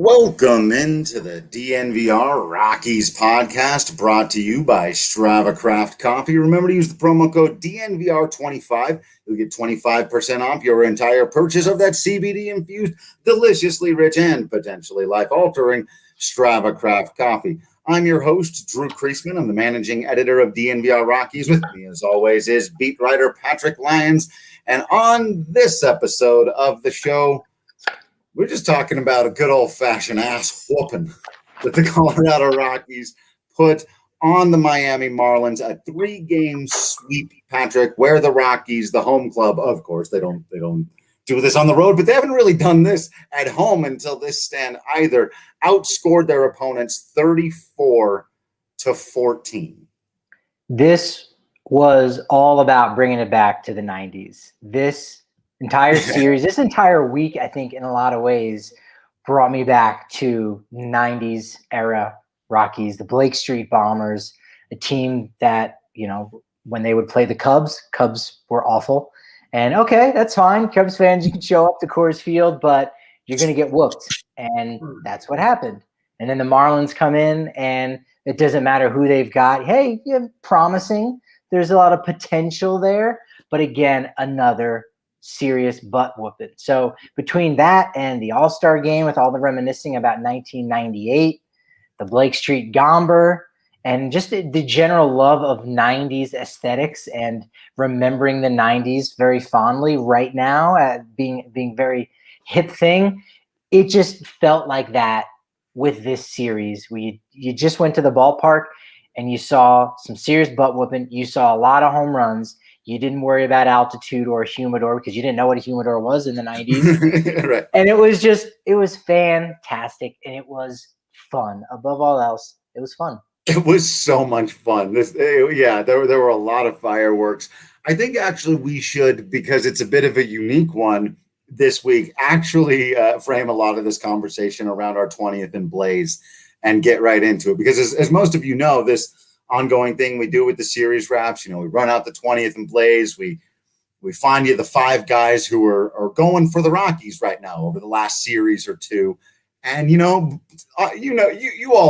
Welcome into the DNVR Rockies podcast, brought to you by Strava Craft Coffee. Remember to use the promo code DNVR25. You'll get 25% off your entire purchase of that CBD-infused, deliciously rich, and potentially life-altering Strava Craft Coffee. I'm your host, Drew Creasman. I'm the managing editor of DNVR Rockies. With me, as always, is beat writer Patrick Lyons. And on this episode of the show, we're just talking about a good old-fashioned ass whooping that the Colorado Rockies put on the Miami Marlins, a 3-game sweep, Patrick, where the Rockies, the home club, of course, they don't do this on the road, but they haven't really done this at home until this stand either, outscored their opponents 34-14. This was all about bringing it back to the 90s. This entire series, this entire week, I think in a lot of ways brought me back to 90s era Rockies, the Blake Street Bombers, a team that, you know, when they would play the Cubs were awful. And okay, that's fine. Cubs fans, you can show up to Coors Field, but you're going to get whooped. And that's what happened. And then the Marlins come in, and it doesn't matter who they've got. Hey, you're promising. There's a lot of potential there. But again, another serious butt whooping. So between that and the All-Star game with all the reminiscing about 1998, the Blake Street Gomber, and just the general love of 90s aesthetics and remembering the 90s very fondly right now, being very hip thing, it just felt like that with this series. You just went to the ballpark and you saw some serious butt whooping. You saw a lot of home runs. You didn't worry about altitude or humidor because you didn't know what a humidor was in the 90s. Right. And it was fantastic, and it was fun. Above all else, it was fun. It was so much fun. There were a lot of fireworks. I think actually we should, because it's a bit of a unique one this week, actually frame a lot of this conversation around our 20th and Blaze and get right into it. Because as most of you know, this ongoing thing we do with the series wraps, we run out the 20th and Blaze. We find you the 5 guys who are going for the Rockies right now over the last series or two. And, you all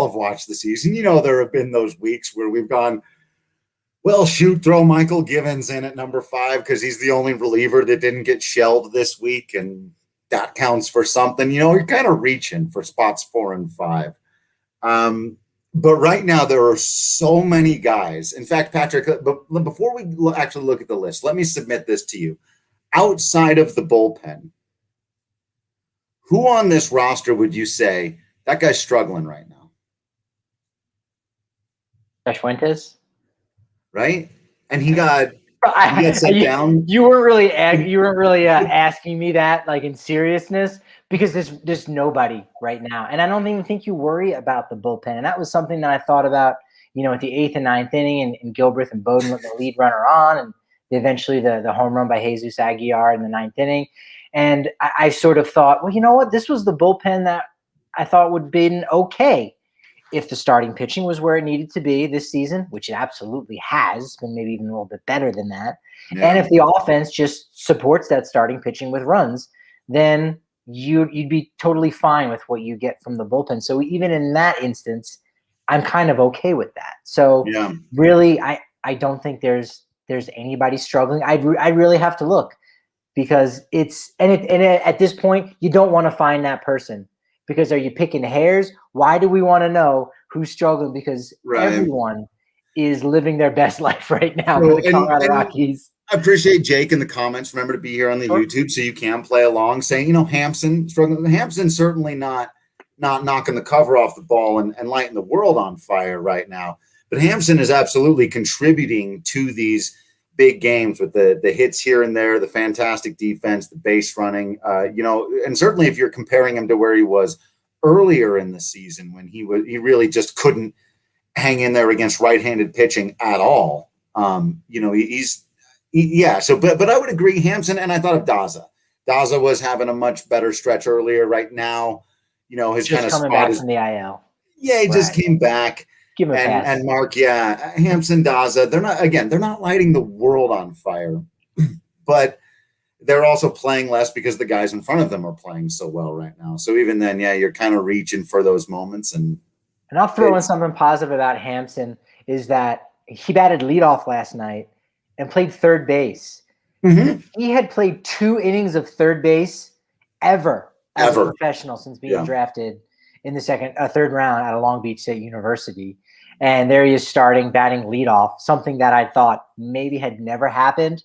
have watched the season. There have been those weeks where we've gone, well, shoot, throw Michael Gibbons in at number 5 because he's the only reliever that didn't get shelled this week. And that counts for something. You're kind of reaching for spots 4 and 5. But right now, there are so many guys. In fact, Patrick, before we actually look at the list, let me submit this to you. Outside of the bullpen, who on this roster would you say that guy's struggling right now? Josh Fuentes, right? And he got set down. You weren't really asking me that like in seriousness, because there's nobody right now, and I don't even think you worry about the bullpen. And that was something that I thought about, at the 8th and 9th inning, and Gilbreth and Bowden with the lead runner on, and eventually the home run by Jesus Aguilar in the 9th inning. And I sort of thought, well, you know what? This was the bullpen that I thought would have been okay if the starting pitching was where it needed to be this season, which it absolutely has been, maybe even a little bit better than that. Yeah. And if the offense just supports that starting pitching with runs, then you'd be totally fine with what you get from the bullpen. So even in that instance, I'm kind of okay with that. So really, I don't think there's anybody struggling. I really have to look, because at this point, you don't want to find that person, because are you picking hairs? Why do we want to know who's struggling? Because everyone is living their best life right now for the Colorado Rockies. I appreciate Jake in the comments. Remember to be here on the YouTube so you can play along, saying, Hampson struggling. Hampson's certainly not knocking the cover off the ball and lighting the world on fire right now. But Hampson is absolutely contributing to these big games with the hits here and there, the fantastic defense, the base running, and certainly if you're comparing him to where he was earlier in the season, when he really just couldn't hang in there against right-handed pitching at all. But I would agree, Hampson, and I thought of Daza. Daza was having a much better stretch earlier. Right now, his kind of coming back from the IL. Yeah, he just came back. Give him a pass. And Mark, Hampson, Daza, they're not lighting the world on fire. But they're also playing less because the guys in front of them are playing so well right now. So even then, yeah, you're kind of reaching for those moments. And I'll throw in something positive about Hampson is that he batted leadoff last night and played third base. Mm-hmm. He had played 2 innings of third base ever as a professional since being drafted in the third round at a Long Beach State University. And there he is starting, batting leadoff, something that I thought maybe had never happened.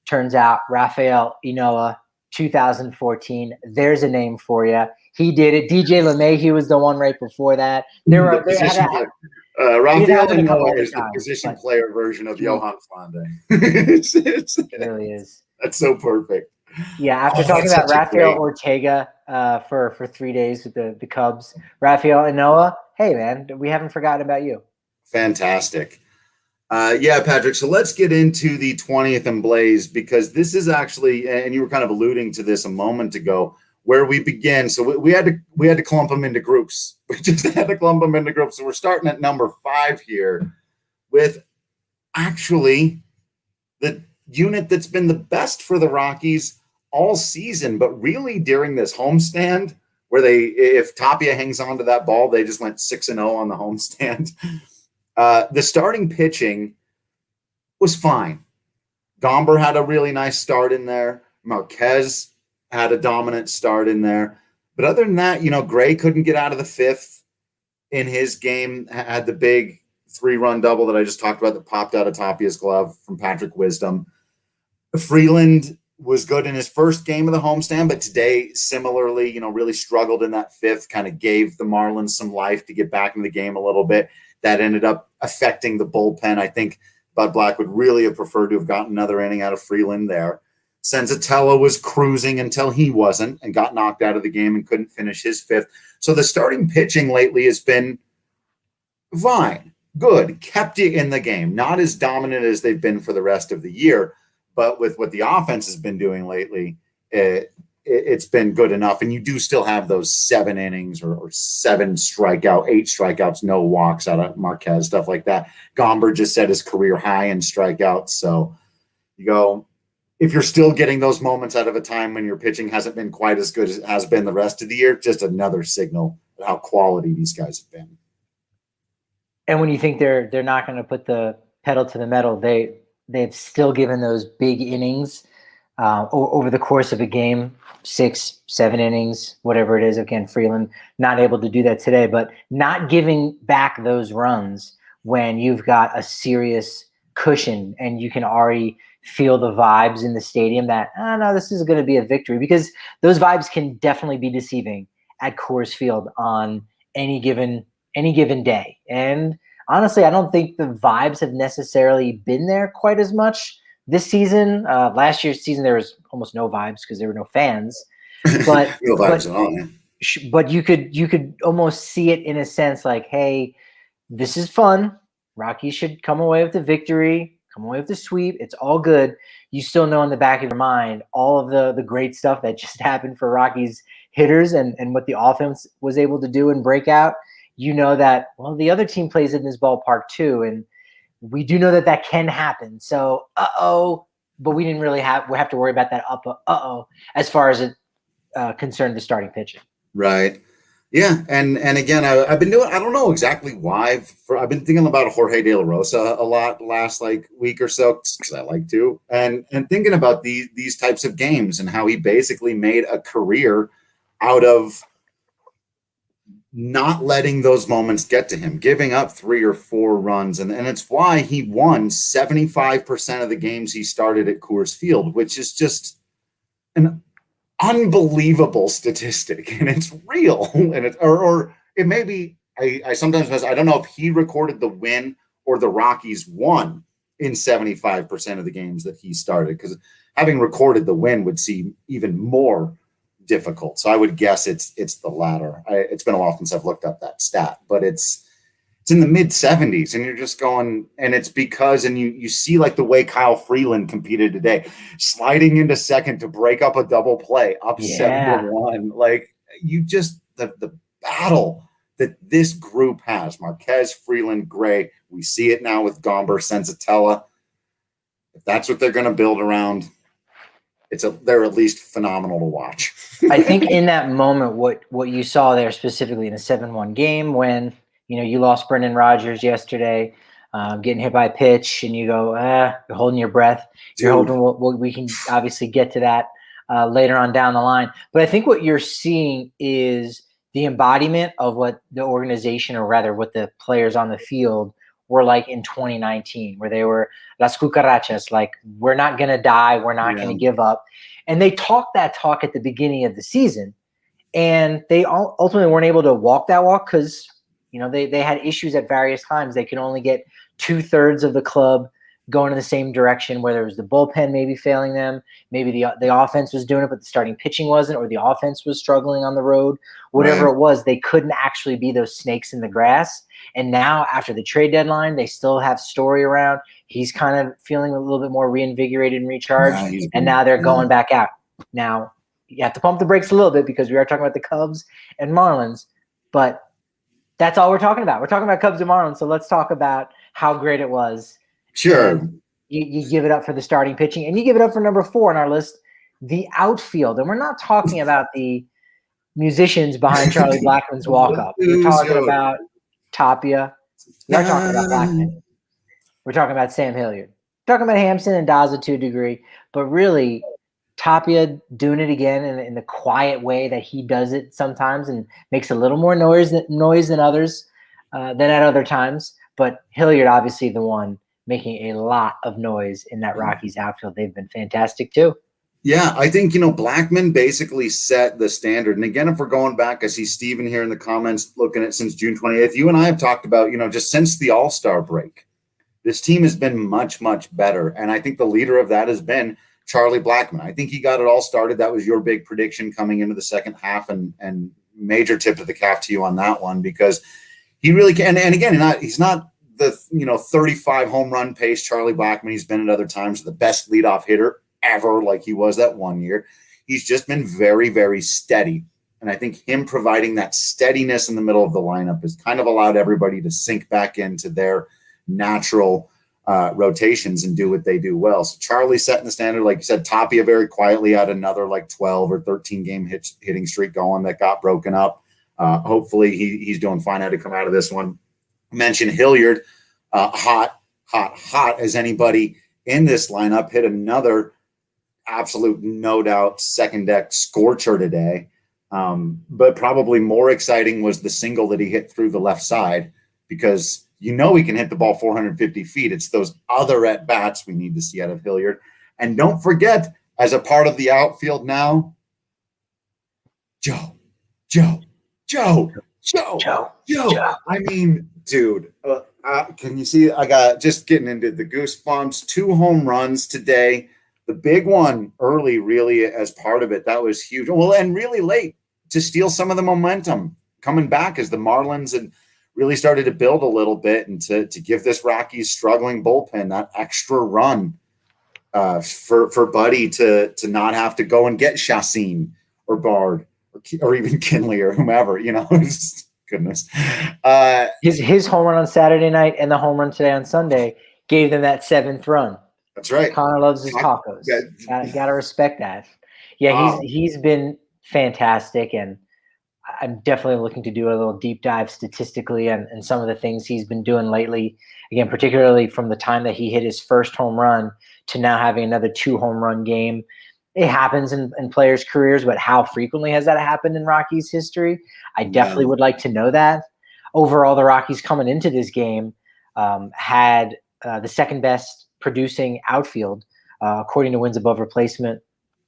Turns out Rafael Inoa, 2014. There's a name for you. He did it. DJ LeMahieu was the one right before that. Rafael Inoa is the position player version of Johan Flande. It really is. That's so perfect. Yeah, after talking about Rafael Ortega for 3 days with the Cubs, Rafael Inoa, hey, man, we haven't forgotten about you. Fantastic. Patrick, so let's get into the 20th and Blaze, because this is actually, and you were kind of alluding to this a moment ago, where we begin. So we had to clump them into groups. We just had to clump them into groups. So we're starting at number 5 here with actually the unit that's been the best for the Rockies all season, but really during this homestand where if Tapia hangs on to that ball, they just went 6-0 on the homestand. The starting pitching was fine. Gomber had a really nice start in there. Marquez had a dominant start in there. But other than that, Gray couldn't get out of the 5th in his game, had the big 3-run double that I just talked about that popped out of Tapia's glove from Patrick Wisdom. Freeland was good in his first game of the homestand, but today, similarly, really struggled in that 5th, kind of gave the Marlins some life to get back into the game a little bit. That ended up affecting the bullpen. I think Bud Black would really have preferred to have gotten another inning out of Freeland there. Senzatella was cruising until he wasn't and got knocked out of the game and couldn't finish his 5th. So the starting pitching lately has been fine, good, kept you in the game. Not as dominant as they've been for the rest of the year, but with what the offense has been doing lately, it's been good enough. And you do still have those 7 innings or 7 strikeout, 8 strikeouts, no walks out of Marquez, stuff like that. Gomber just set his career high in strikeouts. So you go, if you're still getting those moments out of a time when your pitching hasn't been quite as good as it has been the rest of the year, just another signal of how quality these guys have been. And when you think they're not going to put the pedal to the metal, they've still given those big innings over the course of a game, 6, 7 innings, whatever it is. Again, Freeland not able to do that today, but not giving back those runs when you've got a serious cushion and you can already feel the vibes in the stadium that, no, this is going to be a victory, because those vibes can definitely be deceiving at Coors Field on any given day. And honestly, I don't think the vibes have necessarily been there quite as much this season. Last year's season, there was almost no vibes because there were no fans. But no vibes at all, man. But you could almost see it in a sense like, hey, this is fun. Rockies should come away with the victory, come away with the sweep. It's all good. You still know in the back of your mind all of the great stuff that just happened for Rockies hitters and what the offense was able to do and break out. You know that, well, the other team plays in this ballpark too, and we do know that can happen. So, but we didn't really have to worry about that as far as it concerned the starting pitching. Right. Yeah. And again, I've been doing, I don't know exactly why. I've been thinking about Jorge De La Rosa a lot last week or so, because I like to, and thinking about these types of games and how he basically made a career out of not letting those moments get to him, giving up 3 or 4 runs. And it's why he won 75% of the games he started at Coors Field, which is just an unbelievable statistic. And it's real. And it may be, I sometimes, I don't know if he recorded the win or the Rockies won in 75% of the games that he started, because having recorded the win would seem even more difficult. So I would guess it's the latter. It's been a while since I've looked up that stat, but it's in the mid 70s, and you're just going, and it's because, and you see like the way Kyle Freeland competed today, sliding into second to break up a double play up 7-1. Like, you just, the battle that this group has, Marquez, Freeland, Gray, we see it now with Gomber, Senzatella. If that's what they're going to build around, they're at least phenomenal to watch. I think in that moment, what you saw there specifically in a 7-1 game when, you lost Brendan Rodgers yesterday, getting hit by a pitch, and you go, you're holding your breath. You're hoping we can obviously get to that later on down the line. But I think what you're seeing is the embodiment of what the organization, or rather what the players on the field were like in 2019, where they were las cucarachas, like, we're not going to die, we're not going to give up. And they talked that talk at the beginning of the season, and they ultimately weren't able to walk that walk because, they had issues at various times. They could only get 2/3 of the club going in the same direction, whether it was the bullpen maybe failing them, maybe the offense was doing it, but the starting pitching wasn't, or the offense was struggling on the road. Whatever it was, they couldn't actually be those snakes in the grass. And now after the trade deadline, they still have Story around. He's kind of feeling a little bit more reinvigorated and recharged, and now they're going back out. Now, you have to pump the brakes a little bit because we are talking about the Cubs and Marlins, but that's all we're talking about. We're talking about Cubs and Marlins, so let's talk about how great it was. Sure. You give it up for the starting pitching, and you give it up for number 4 on our list, the outfield. And we're not talking about the musicians behind Charlie Blackmon's walk-up. We're talking about Tapia. We're not talking about Blackmon. We're talking about Sam Hilliard. We're talking about Hampson and Daza to a degree, but really Tapia doing it again in the quiet way that he does it sometimes, and makes a little more noise than others than at other times. But Hilliard, obviously the one making a lot of noise in that Rockies outfield. They've been fantastic too. Yeah, I think, Blackmon basically set the standard. And again, if we're going back, I see Steven here in the comments looking at since June 28th. You and I have talked about, just since the All-Star break, this team has been much, much better. And I think the leader of that has been Charlie Blackmon. I think he got it all started. That was your big prediction coming into the second half, and major tip of the cap to you on that one, because he really can. And again, he's not the 35 home run pace Charlie Blackmon he's been at other times, the best leadoff hitter ever, like he was that one year. He's just been very, very steady. And I think him providing that steadiness in the middle of the lineup has kind of allowed everybody to sink back into their natural rotations and do what they do well. So Charlie setting the standard, like you said. Tapia very quietly had another 12 or 13 game hitting streak going that got broken up. Hopefully he's doing fine how to come out of this one. Mention Hilliard, hot as anybody in this lineup, hit another absolute no doubt second deck scorcher today. But probably more exciting was the single that he hit through the left side, because he can hit the ball 450 feet. It's those other at-bats we need to see out of Hilliard. And don't forget, as a part of the outfield now, Joe. I mean, dude, can you see? I got just getting into the goosebumps. 2 home runs today. The big one early, really, as part of it, that was huge. Well, and really late to steal some of the momentum coming back as the Marlins had really started to build a little bit, and to give this Rockies struggling bullpen that extra run for Buddy to not have to go and get Chacin or Bard or even Kinley or whomever, goodness. His home run on Saturday night and the home run today on Sunday gave them that 7th run. That's right. Connor loves his tacos. Gotta respect that. Yeah, he's been fantastic, and I'm definitely looking to do a little deep dive statistically and some of the things he's been doing lately. Again, particularly from the time that he hit his first home run to now having another 2 home run game. It happens in players' careers, but how frequently has that happened in Rockies history? I definitely would like to know that. Overall, the Rockies coming into this game had the second best producing outfield, according to wins above replacement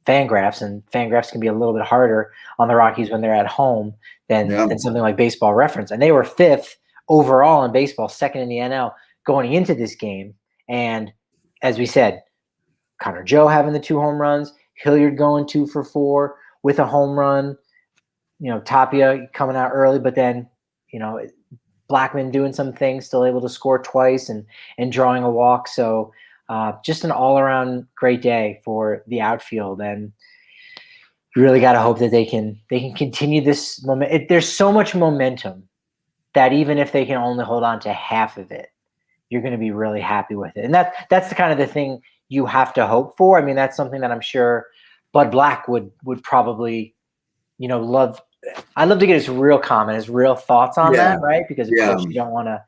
Fangraphs, and Fangraphs can be a little bit harder on the Rockies when they're at home than something like Baseball Reference. And they were 5th overall in baseball, 2nd in the NL going into this game. And as we said, Connor Joe having the 2 home runs, Hilliard going 2 for 4 with a home run, Tapia coming out early, but then, Blackmon doing some things, still able to score twice and drawing a walk. So just an all-around great day for the outfield, and you really got to hope that they can continue this momentum. There's so much momentum that even if they can only hold on to half of it, you're going to be really happy with it. And that's the kind of the thing you have to hope for. I mean, that's something that I'm sure Bud Black would probably, love. I'd love to get his real comment, his real thoughts on that, right? Because of course you don't want to,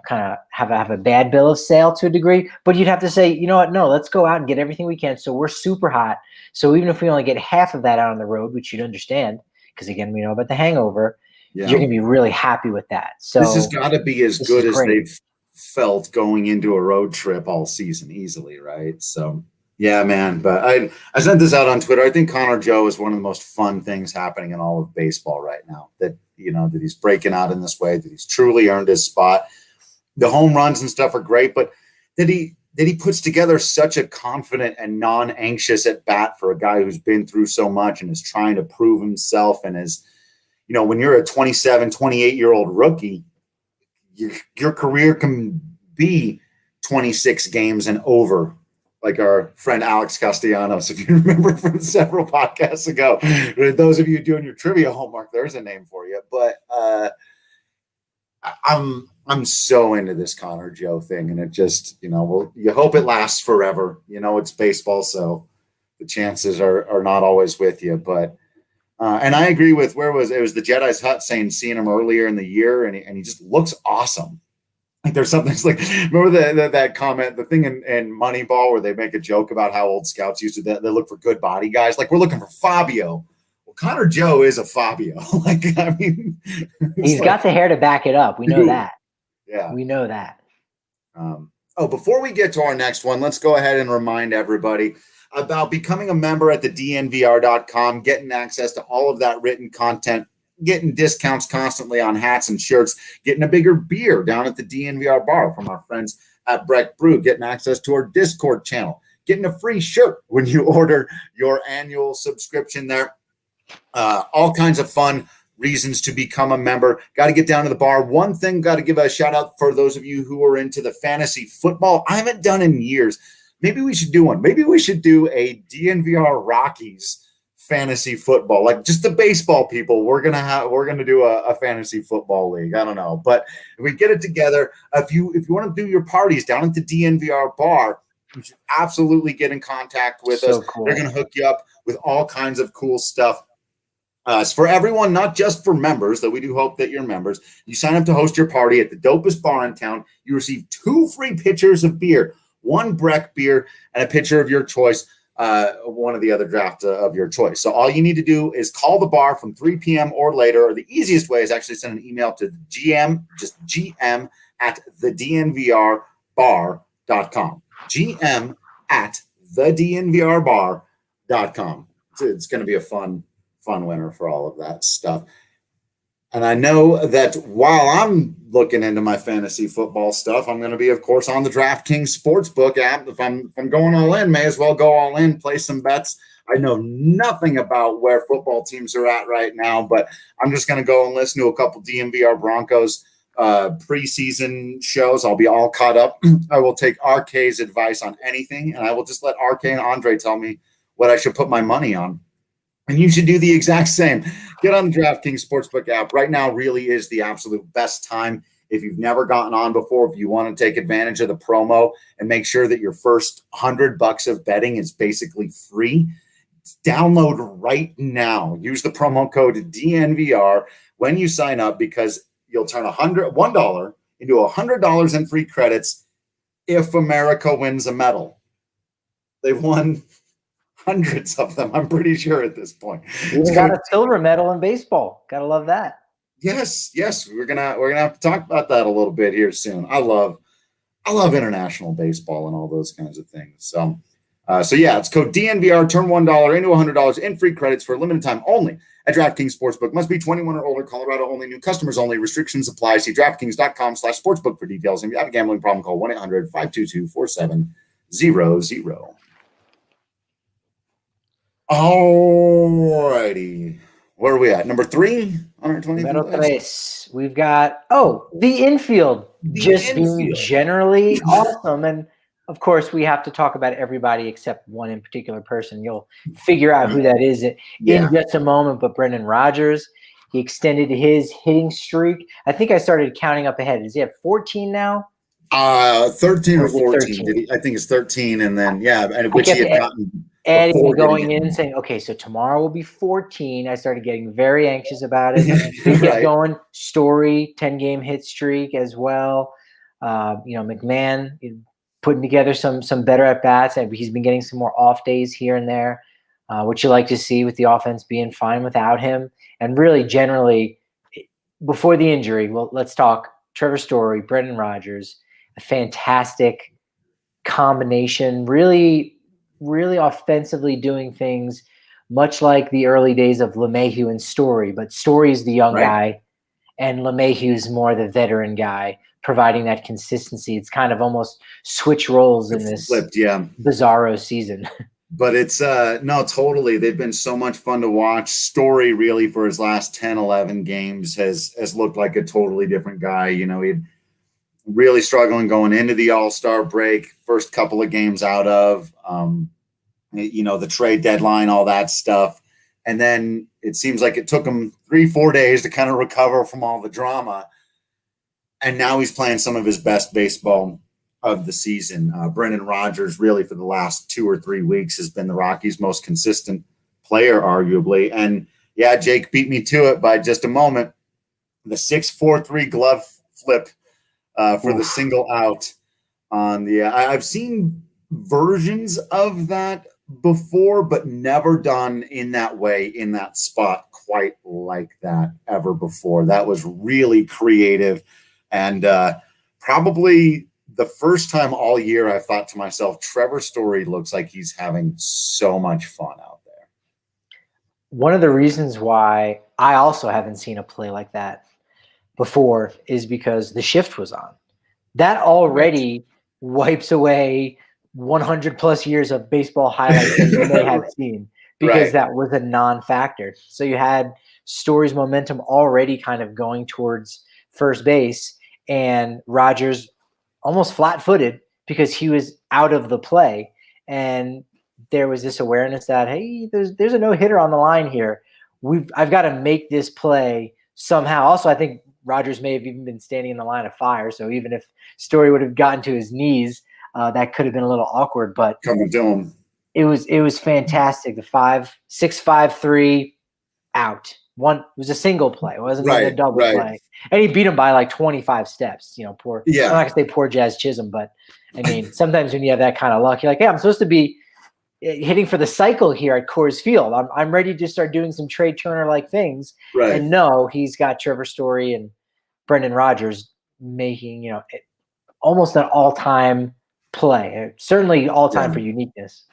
kind of have a bad bill of sale to a degree. But you'd have to say, you know what? No, let's go out and get everything we can. So we're super hot. So even if we only get half of that out on the road, which you'd understand, because again, we know about the hangover. You're going to be really happy with that. So this has got to be as good as they've felt going into a road trip all season easily, right? So, yeah, man. But I sent this out on Twitter. I think Connor Joe is one of the most fun things happening in all of baseball right now. That he's breaking out in this way, that he's truly earned his spot. The home runs and stuff are great, but that he puts together such a confident and non-anxious at bat for a guy who's been through so much and is trying to prove himself and is. When you're a 27, 28-year-old rookie, your career can be 26 games and over, like our friend Alex Castellanos, if you remember from several podcasts ago. Those of you doing your trivia homework, there's a name for you. But I'm so into this Connor Joe thing, and it just, you hope it lasts forever. It's baseball, so the chances are not always with you, but. And I agree with it was the Jedi's Hut seeing him earlier in the year, and he just looks awesome. Like there's something like, remember that comment, the thing in Moneyball where they make a joke about how old scouts used to they look for good body guys. Like we're looking for Fabio. Well, Connor Joe is a Fabio. He's got the hair to back it up. We know that. Yeah, we know that. Before we get to our next one, let's go ahead and remind everybody about becoming a member at the DNVR.com, getting access to all of that written content, getting discounts constantly on hats and shirts, getting a bigger beer down at the DNVR bar from our friends at Breck Brew, getting access to our Discord channel, getting a free shirt when you order your annual subscription there. All kinds of fun reasons to become a member. Got to get down to the bar. One thing, got to give a shout out for those of you who are into the fantasy football. I haven't done in years. Maybe we should do one. Maybe we should do a DNVR Rockies fantasy football, like just the baseball people. We're gonna do a fantasy football league. I don't know, but if we get it together, if you want to do your parties down at the DNVR bar, you should absolutely get in contact with us. Cool. They're gonna hook you up with all kinds of cool stuff. It's for everyone, not just for members, though we do hope that you're members. You sign up to host your party at the dopest bar in town. You receive 2 free pitchers of beer. 1 Breck beer, and a pitcher of your choice, one of the other draft of your choice. So all you need to do is call the bar from 3 p.m. or later, or the easiest way is actually send an email to the GM, just GM at thednvrbar.com. GM at thednvrbar.com. It's going to be a fun winner for all of that stuff. And I know that while I'm looking into my fantasy football stuff, I'm going to be, of course, on the DraftKings Sportsbook app. If I'm going all in, may as well go all in, play some bets. I know nothing about where football teams are at right now, but I'm just going to go and listen to a couple DNVR Broncos preseason shows. I'll be all caught up. I will take RK's advice on anything, and I will just let RK and Andre tell me what I should put my money on. And you should do the exact same. Get on the DraftKings Sportsbook app. Right now really is the absolute best time. If you've never gotten on before, if you want to take advantage of the promo and make sure that your first $100 of betting is basically free, download right now. Use the promo code DNVR when you sign up, because you'll turn $1 into $100 in free credits if America wins a medal. They've won hundreds of them, I'm pretty sure at this point. Even got a silver medal in baseball. Gotta love that. Yes. We're gonna have to talk about that a little bit here soon. I love international baseball and all those kinds of things. So yeah, it's code DNVR. Turn $1 into $100 in free credits for a limited time only at DraftKings Sportsbook. Must be 21 or older. Colorado only. New customers only. Restrictions apply. See DraftKings.com/sportsbook for details. If you have a gambling problem, call 1-800-522-4700. All righty. Where are we at? Number 3 on our 20th place. We've got the infield being generally awesome. And of course, we have to talk about everybody except one in particular person. You'll figure out who that is in just a moment. But Brendan Rodgers, he extended his hitting streak. I think I started counting up ahead. Is he at 14 now? 13 or 14. I think it's 13, and then which he had gotten adding Before and going getting in and saying, okay, so tomorrow will be 14. I started getting very anxious about it. They kept Right. going. Story, 10-game hit streak as well. McMahon putting together some better at bats. He's been getting some more off days here and there, which you like to see with the offense being fine without him. And really, generally, before the injury, well, let's talk Trevor Story, Brendan Rodgers, a fantastic combination, really, really offensively doing things much like the early days of LeMahieu and Story, but Story is the young Right. guy and LeMahieu is more the veteran guy, providing that consistency. It's kind of almost switch roles in this Flipped, yeah. bizarro season. But it's no, totally. They've been so much fun to watch. Story really for his last 10, 11 games has looked like a totally different guy. He'd really struggling going into the All-Star break, first couple of games out of, the trade deadline, all that stuff. And then it seems like it took him 3-4 days to kind of recover from all the drama. And now he's playing some of his best baseball of the season. Brendan Rodgers really for the last 2 or 3 weeks has been the Rockies' most consistent player, arguably. And yeah, Jake beat me to it by just a moment. The 6-4-3 glove flip for the single out on the I've seen versions of that before, but never done in that way, in that spot quite like that ever before. That was really creative. And probably the first time all year I thought to myself, Trevor Story looks like he's having so much fun out there. One of the reasons why I also haven't seen a play like that before is because the shift was on. That already wipes away 100 plus years of baseball highlights that you may have seen, because that was a non-factor. So you had Story's momentum already kind of going towards first base, and Rodgers almost flat-footed because he was out of the play. And there was this awareness that, hey, there's a no-hitter on the line here. I've got to make this play somehow. Also, I think Rodgers may have even been standing in the line of fire. So even if Story would have gotten to his knees, that could have been a little awkward. But coming to him, it was fantastic. The 6-5-3 out. It was a single play. It wasn't even a double play. And he beat him by like 25 steps. Poor. I'm not gonna say poor Jazz Chisholm, but I mean, sometimes when you have that kind of luck, you're like, hey, I'm supposed to be hitting for the cycle here at Coors Field. I'm ready to start doing some Trey Turner-like things. Right. And no, he's got Trevor Story and Brendan Rodgers making, almost an all-time play. Certainly all-time for uniqueness.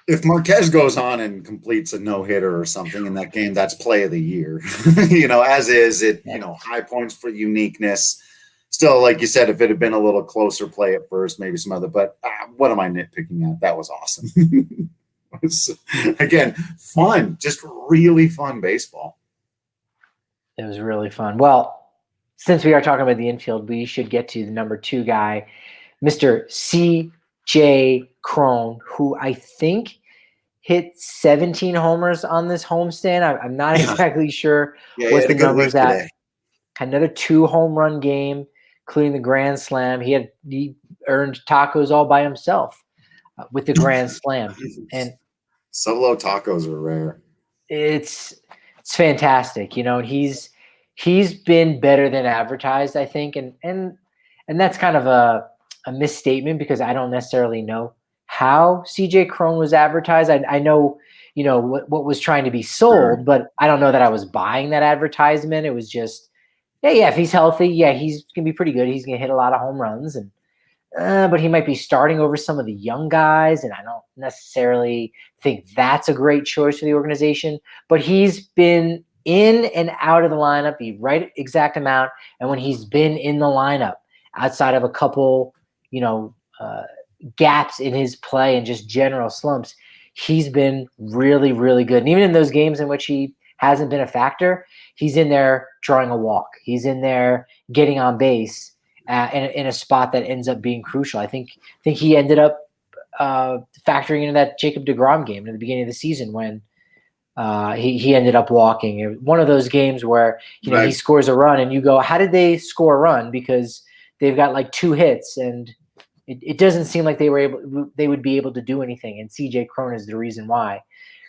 If Marquez goes on and completes a no-hitter or something in that game, that's play of the year. As is it, high points for uniqueness. Still, like you said, if it had been a little closer play at first, maybe some other, but what am I nitpicking at? That was awesome. It was, again, fun, just really fun baseball. It was really fun. Well, since we are talking about the infield, we should get to the number 2 guy, Mr. C.J. Cron, who I think hit 17 homers on this homestand. I'm not exactly sure what the numbers at. Another 2 home run game, including the grand slam. He earned tacos all by himself with the grand slam. And solo tacos are rare. It's fantastic. He's been better than advertised, I think. And that's kind of a misstatement, because I don't necessarily know how CJ Cron was advertised. I know, what was trying to be sold, but I don't know that I was buying that advertisement. It was just, yeah, if he's healthy, he's going to be pretty good. He's going to hit a lot of home runs, but he might be starting over some of the young guys, and I don't necessarily think that's a great choice for the organization. But he's been in and out of the lineup the right exact amount, and when he's been in the lineup, outside of a couple, gaps in his play and just general slumps, he's been really, really good. And even in those games in which he hasn't been a factor, he's in there drawing a walk. He's in there getting on base in a spot that ends up being crucial. I think he ended up factoring into that Jacob deGrom game at the beginning of the season when he ended up walking. It was one of those games where he scores a run and you go, how did they score a run? Because they've got like 2 hits and It doesn't seem like they would be able to do anything. And CJ Cron is the reason why,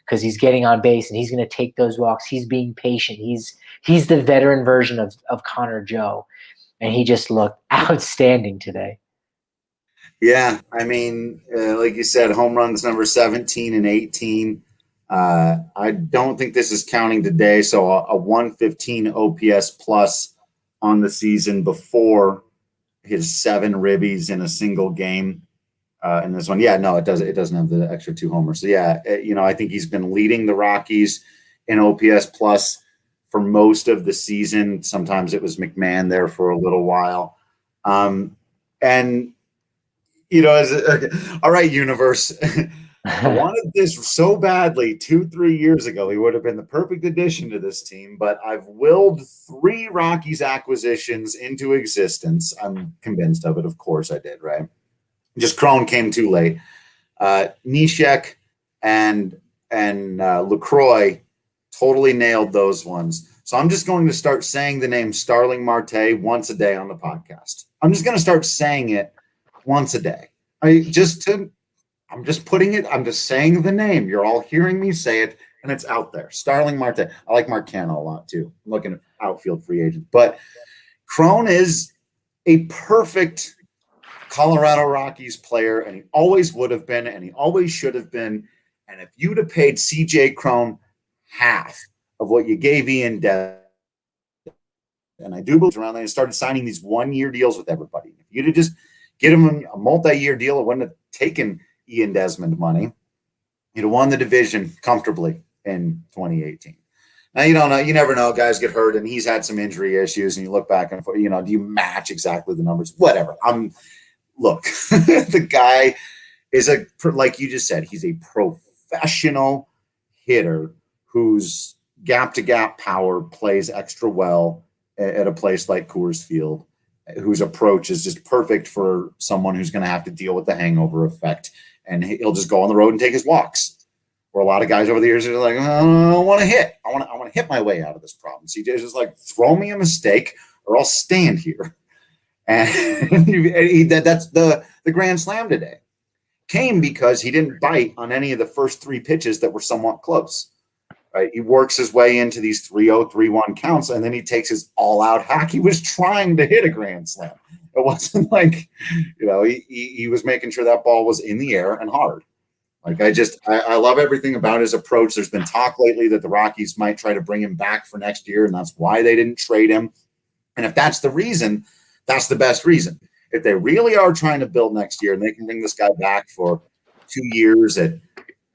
because he's getting on base and he's going to take those walks. He's being patient. He's the veteran version of Connor Joe, and he just looked outstanding today. Yeah, I mean, like you said, home runs number 17 and 18. I don't think this is counting today, so a 115 OPS plus on the season before his 7 ribbies in a single game in this one. Yeah, no, it doesn't have the extra 2 homers. So yeah, I think he's been leading the Rockies in OPS plus for most of the season. Sometimes it was McMahon there for a little while. And all right, universe. I wanted this so badly 2-3 years ago. He would have been the perfect addition to this team, but I've willed 3 Rockies acquisitions into existence. I'm convinced of it. Of course I did, right? Just Cron came too late. Nishek and LaCroix totally nailed those ones. So I'm just going to start saying the name Starling Marte once a day on the podcast. I'm just going to start saying it once a day. I'm just saying the name. You're all hearing me say it, and it's out there. Starling Marte. I like Marcano a lot, too. I'm looking at outfield free agent. But Cron is a perfect Colorado Rockies player, and he always would have been, and he always should have been. And if you'd have paid CJ Cron half of what you gave Ian Desmond, and I do believe around there, and started signing these 1-year deals with everybody. If you'd have just get him a multi-year deal, it wouldn't have taken Ian Desmond money. You'd have won the division comfortably in 2018. Now, you don't know. You never know. Guys get hurt, and he's had some injury issues, and you look back and, do you match exactly the numbers? Whatever. Look, the guy is like you just said, he's a professional hitter whose gap-to-gap power plays extra well at a place like Coors Field, whose approach is just perfect for someone who's going to have to deal with the hangover effect. And he'll just go on the road and take his walks. Where a lot of guys over the years are like, I want to hit. I want to hit my way out of this problem. CJ's just like, throw me a mistake or I'll stand here. And that's the grand slam today. Came because he didn't bite on any of the first 3 pitches that were somewhat close. Right? He works his way into these 3-0, 3-1 counts, and then he takes his all-out hack. He was trying to hit a grand slam. It wasn't like, he was making sure that ball was in the air and hard. Like, I love everything about his approach. There's been talk lately that the Rockies might try to bring him back for next year, and that's why they didn't trade him. And if that's the reason, that's the best reason. If they really are trying to build next year and they can bring this guy back for 2 years at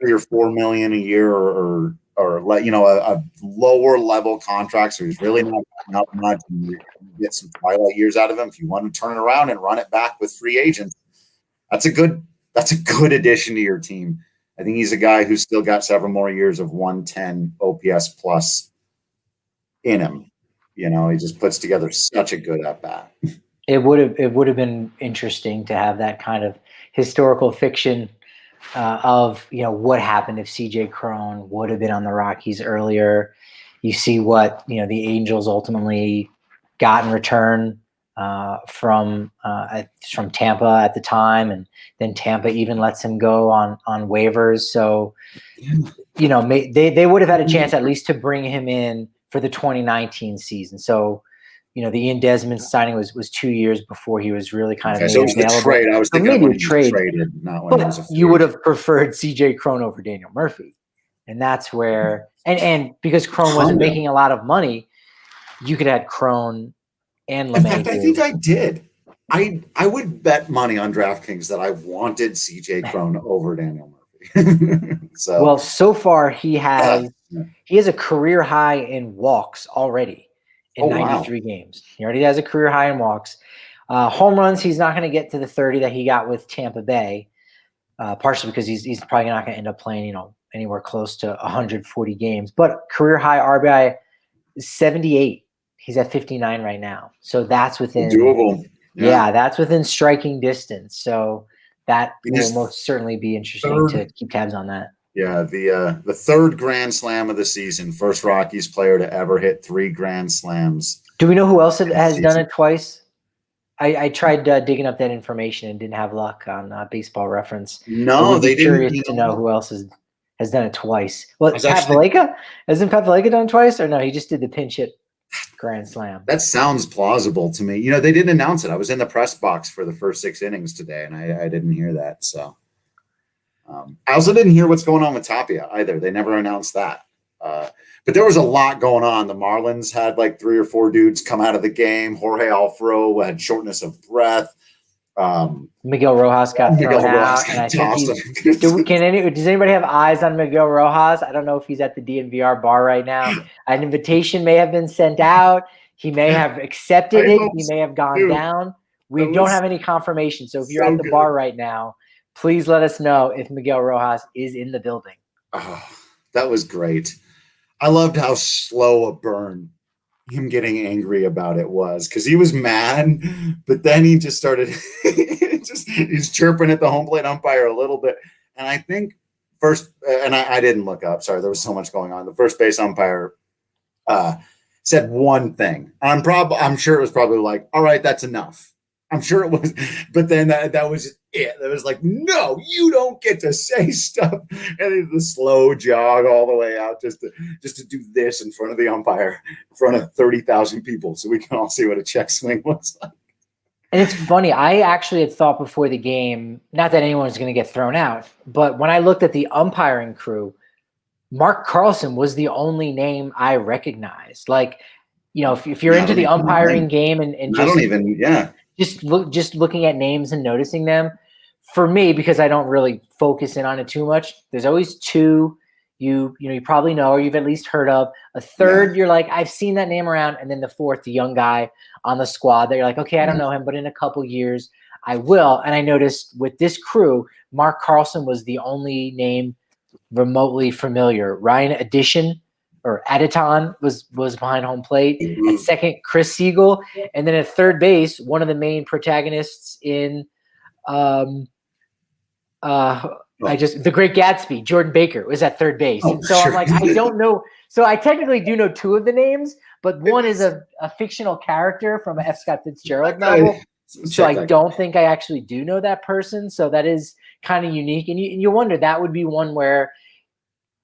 $3 or $4 million a year or a lower level contract, so he's really not up much, and you get some twilight years out of him. If you want to turn it around and run it back with free agents, that's a good addition to your team. I think he's a guy who's still got several more years of 110 OPS plus in him. He just puts together such a good at bat. It would have been interesting to have that kind of historical fiction of what happened if CJ Cron would have been on the Rockies earlier. You see what the Angels ultimately got in return from Tampa at the time, and then Tampa even lets him go on waivers. So they would have had a chance at least to bring him in for the 2019 season. So the Ian Desmond signing was 2 years before he was really kind of made so it was available. the trade. I was thinking when he trade, traded, not when he was a free you would have preferred CJ Cron over Daniel Murphy. And that's where and because Cron wasn't making a lot of money, you could have had Cron and LeMahieu. In fact, I think I did. I would bet money on DraftKings that I wanted CJ Cron over Daniel Murphy. So far he has a career high in walks already. In 93 games. He already has a career high in walks. Home runs, he's not going to get to the 30 that he got with Tampa Bay, partially because he's probably not going to end up playing, anywhere close to 140 games. But career high RBI is 78. He's at 59 right now. So that's within doable. Yeah, that's within striking distance. So that will most certainly be interesting to keep tabs on that. Yeah, the third grand slam of the season, first Rockies player to ever hit 3 grand slams. Do we know who else has done it twice? I tried digging up that information and didn't have luck on Baseball Reference. No, would be they didn't. curious to know who else has done it twice. Well, was Pat actually- Valaika? Hasn't Pat Valaika done it twice? Or no, he just did the pinch hit grand slam. That sounds plausible to me. You know, they didn't announce it. I was in the press box for the first 6 innings today, and I didn't hear that. So I also didn't hear what's going on with Tapia either. They never announced that. But there was a lot going on. The Marlins had like 3 or 4 dudes come out of the game. Jorge Alfaro had shortness of breath. Miguel Rojas got thrown out, and I think does anybody have eyes on Miguel Rojas? I don't know if he's at the DNVR bar right now. An invitation may have been sent out. He may have accepted it. He may have gone down. We don't have any confirmation. So if you're at the bar right now, please let us know if Miguel Rojas is in the building. Oh, that was great. I loved how slow a burn him getting angry about it was, because he was mad, but then he just started he's chirping at the home plate umpire a little bit. And I think I didn't look up. Sorry, there was so much going on. The first base umpire said one thing. I'm sure it was probably like, all right, that's enough. I'm sure it was, but then that was it. It was like, no, you don't get to say stuff. And the slow jog all the way out just to do this in front of the umpire, in front of 30,000 people, so we can all see what a check swing looks like. And it's funny. I actually had thought before the game, not that anyone was going to get thrown out, but when I looked at the umpiring crew, Mark Carlson was the only name I recognized. Like, you know, if you're into the umpiring game and just looking at names and noticing them, for me, because I don't really focus in on it too much, there's always 2 you probably know or you've at least heard of. A third, you're like, I've seen that name around, and then the fourth, the young guy on the squad that you're like, okay, I don't know him, but in a couple years I will. And I noticed with this crew, Mark Carlson was the only name remotely familiar. Ryan Aditon was behind home plate. At second, Chris Siegel, and then at third base, one of the main protagonists in The Great Gatsby, Jordan Baker, was at third base. And so I'm like, I don't know. So I technically do know 2 of the names, but one is a fictional character from a F. Scott Fitzgerald novel. So I don't think I actually do know that person. So that is kind of unique. And you wonder, that would be one where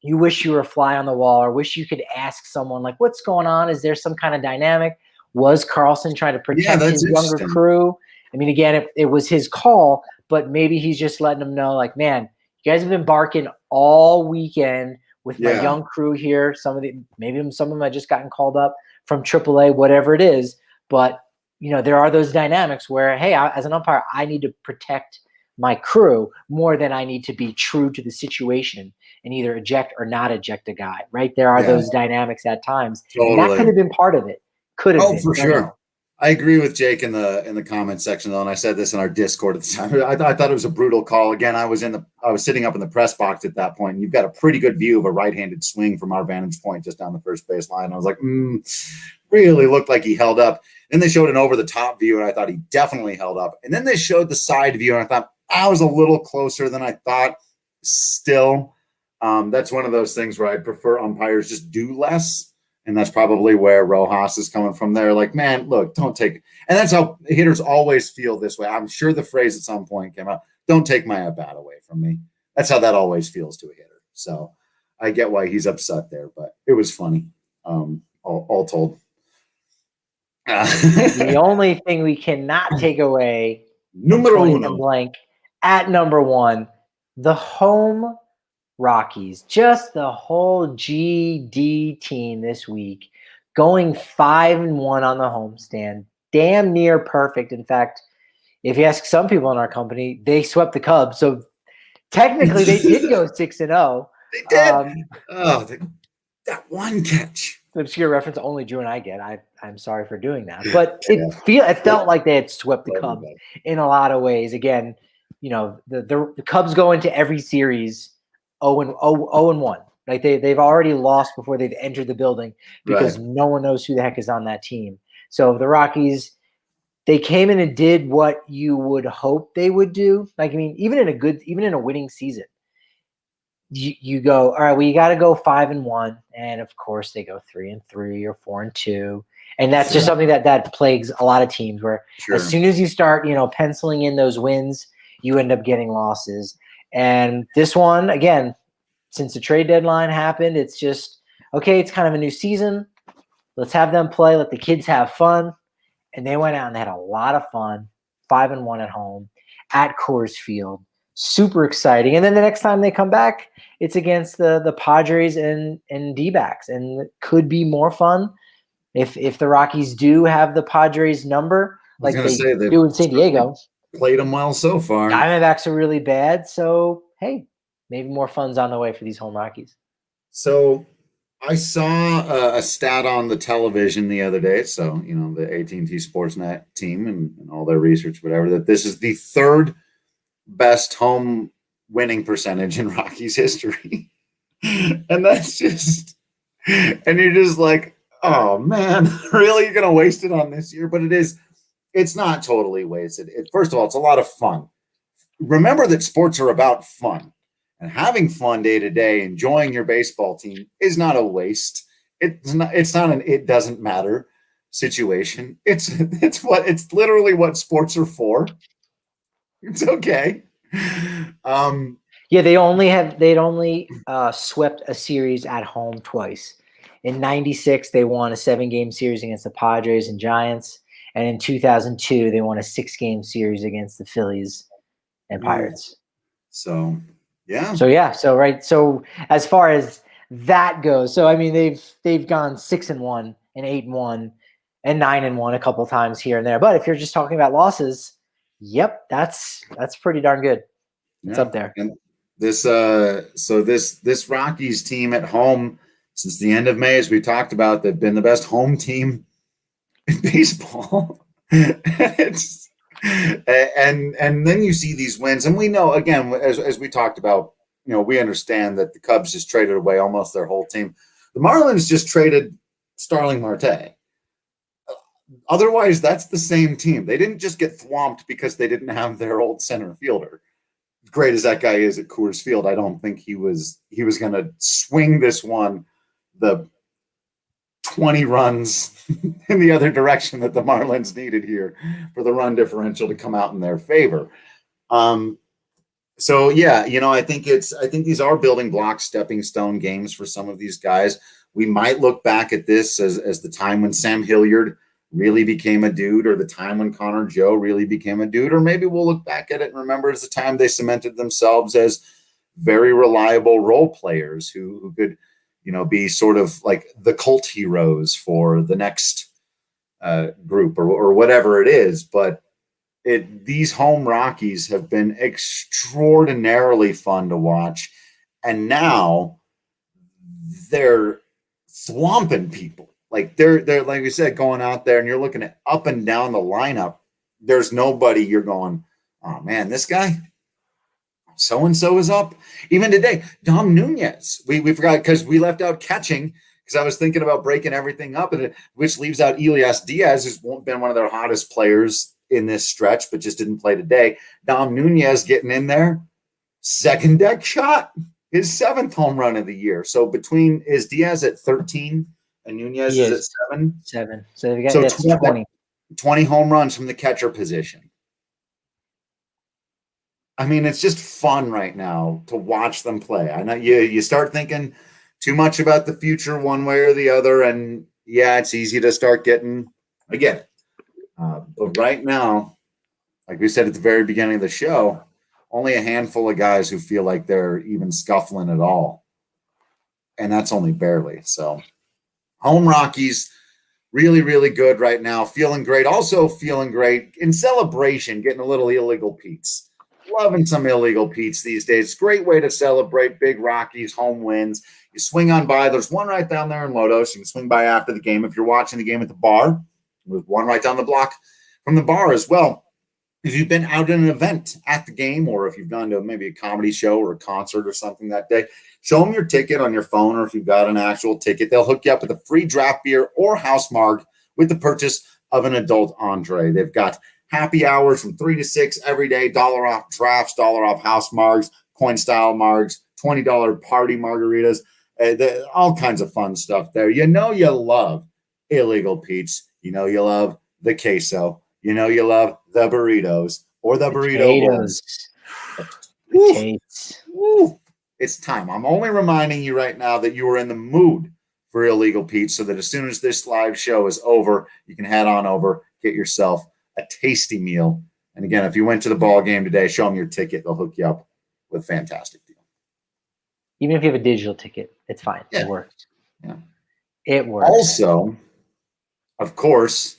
you wish you were a fly on the wall, or wish you could ask someone like, what's going on? Is there some kind of dynamic? Was Carlson trying to protect his younger crew? I mean, again, it was his call, but maybe he's just letting them know, like, man, you guys have been barking all weekend with my young crew here. Some of them had just gotten called up from AAA, whatever it is. But, you know, there are those dynamics where, hey, as an umpire, I need to protect my crew more than I need to be true to the situation and either eject or not eject a guy, right? There are those dynamics at times. Totally. And that could have been part of it. Could have been. For sure. I agree with Jake in the comment section, though, and I said this in our Discord at the time. I thought it was a brutal call. Again, I was sitting up in the press box at that point, and you've got a pretty good view of a right-handed swing from our vantage point just down the first base line. I was like, really looked like he held up. Then they showed an over-the-top view, and I thought he definitely held up. And then they showed the side view, and I thought I was a little closer than I thought. Still, that's one of those things where I prefer umpires just do less. And that's probably where Rojas is coming from there. Like, man, look, don't take – and that's how hitters always feel this way. I'm sure the phrase at some point came out, don't take my at-bat away from me. That's how that always feels to a hitter. So I get why he's upset there, but it was funny, all told. The only thing we cannot take away Numero uno. Blank at number 1, the home Rockies, just the whole GD team this week, going 5-1 on the homestand, damn near perfect. In fact, if you ask some people in our company, they swept the Cubs. So technically, they did go 6-0. They did. That one catch. Obscure reference only Drew and I get. I'm sorry for doing that, but it felt like they had swept the Cubs in a lot of ways. Again, you know, the Cubs go into every series 0-1. Like they've already lost before they've entered the building because no one knows who the heck is on that team. So the Rockies, they came in and did what you would hope they would do. Like, I mean, even in a winning season, you go, all right, well, you got to go 5-1. And of course they go 3-3 or 4-2. And that's just something that plagues a lot of teams where as soon as you start, penciling in those wins, you end up getting losses. And this one, again, since the trade deadline happened, it's just, okay, it's kind of a new season. Let's have them play. Let the kids have fun. And they went out and they had a lot of fun, 5-1 at home at Coors Field. Super exciting. And then the next time they come back, it's against the Padres and D-backs. And it could be more fun if the Rockies do have the Padres number, like they do in San Diego. Played them well so far. Diamondbacks are really bad. So, hey, maybe more fun's on the way for these home Rockies. So I saw a stat on the television the other day. So, the AT&T Sportsnet team and all their research, whatever, that this is the third best home winning percentage in Rockies history. And that's just, and you're just like, oh man, really? You're going to waste it on this year? But it's not totally wasted. First of all, it's a lot of fun. Remember that sports are about fun, and having fun day to day, enjoying your baseball team is not a waste. It's not an it doesn't matter situation. It's literally what sports are for. It's okay. Yeah, they'd only swept a series at home twice. In '96, they won a 7-game series against the Padres and Giants, and in 2002, they won a 6-game series against the Phillies and Pirates. So, yeah. So as far as that goes, so I mean they've gone 6-1 and 8-1 and 9-1 a couple times here and there. But if you're just talking about losses, yep, that's pretty darn good. It's up there. And this Rockies team at home since the end of May, as we talked about, they've been the best home team in baseball. And then you see these wins, and we know, again, as we talked about, we understand that the Cubs just traded away almost their whole team. The Marlins just traded Starling Marte. Otherwise, that's the same team. They didn't just get thwomped because they didn't have their old center fielder. Great as that guy is at Coors Field, I don't think he was going to swing this one the 20 runs in the other direction that the Marlins needed here for the run differential to come out in their favor. So yeah, I think these are building block, stepping stone games for some of these guys. We might look back at this as the time when Sam Hilliard really became a dude, or the time when Connor Joe really became a dude, or maybe we'll look back at it and remember as the time they cemented themselves as very reliable role players who could, be sort of like the cult heroes for the next group or whatever it is. But these home Rockies have been extraordinarily fun to watch. And now they're swamping people. Like they're like we said, going out there and you're looking at up and down the lineup. There's nobody you're going, oh man, this guy, so-and-so is up. Even today, Dom Nunez. We forgot because we left out catching because I was thinking about breaking everything up, which leaves out Elias Diaz, who's been one of their hottest players in this stretch, but just didn't play today. Dom Nunez getting in there. Second deck shot. His 7th home run of the year. So is Diaz at 13 and Nunez is at 7? 7. So we got 20. 20 home runs from the catcher position. I mean, it's just fun right now to watch them play. I know you start thinking too much about the future one way or the other, and yeah, it's easy to start getting again. But right now, like we said at the very beginning of the show, only a handful of guys who feel like they're even scuffling at all, and that's only barely. So, home Rockies, really, really good right now. Feeling great. Also feeling great in celebration, getting a little illegal Pete's. Loving some illegal Pete's these days. Great way to celebrate big Rockies home wins. You swing on by. There's one right down there in Lodos. You can swing by after the game if you're watching the game at the bar. There's one right down the block from the bar as well. If you've been out at an event at the game, or if you've gone to maybe a comedy show or a concert or something that day, show them your ticket on your phone, or if you've got an actual ticket, they'll hook you up with a free draft beer or house marg with the purchase of an adult entree. They've got happy hours from 3 to 6 every day, $1 off drafts, $1 off house margs, coin style margs, $20 party margaritas, all kinds of fun stuff there. You love illegal Pete's. You know you love the queso. You know you love the burritos or the burrito buns. Potatoes. Woo. It's time. I'm only reminding you right now that you are in the mood for illegal Pete's, so that as soon as this live show is over, you can head on over, get yourself a tasty meal. And again, if you went to the ball game today, show them your ticket. They'll hook you up with a fantastic deal. Even if you have a digital ticket, it's fine. Yeah. It works. Yeah. It works. Also, of course,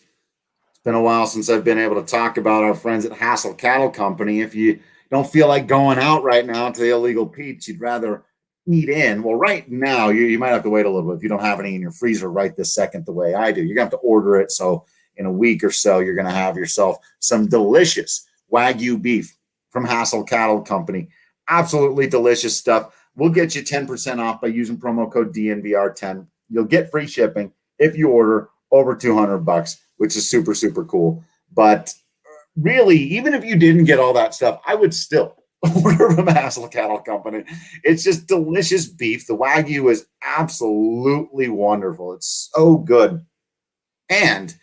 it's been a while since I've been able to talk about our friends at Hassel Cattle Company. If you don't feel like going out right now to the illegal Pete's, you'd rather eat in. Well, right now, you might have to wait a little bit if you don't have any in your freezer right this second the way I do. You're going to have to order it. So in a week or so, you're going to have yourself some delicious Wagyu beef from Hassel Cattle Company. Absolutely delicious stuff. We'll get you 10% off by using promo code DNVR10. You'll get free shipping if you order over $200, which is super, super cool. But really, even if you didn't get all that stuff, I would still order from Hassel Cattle Company. It's just delicious beef. The Wagyu is absolutely wonderful. It's so good. And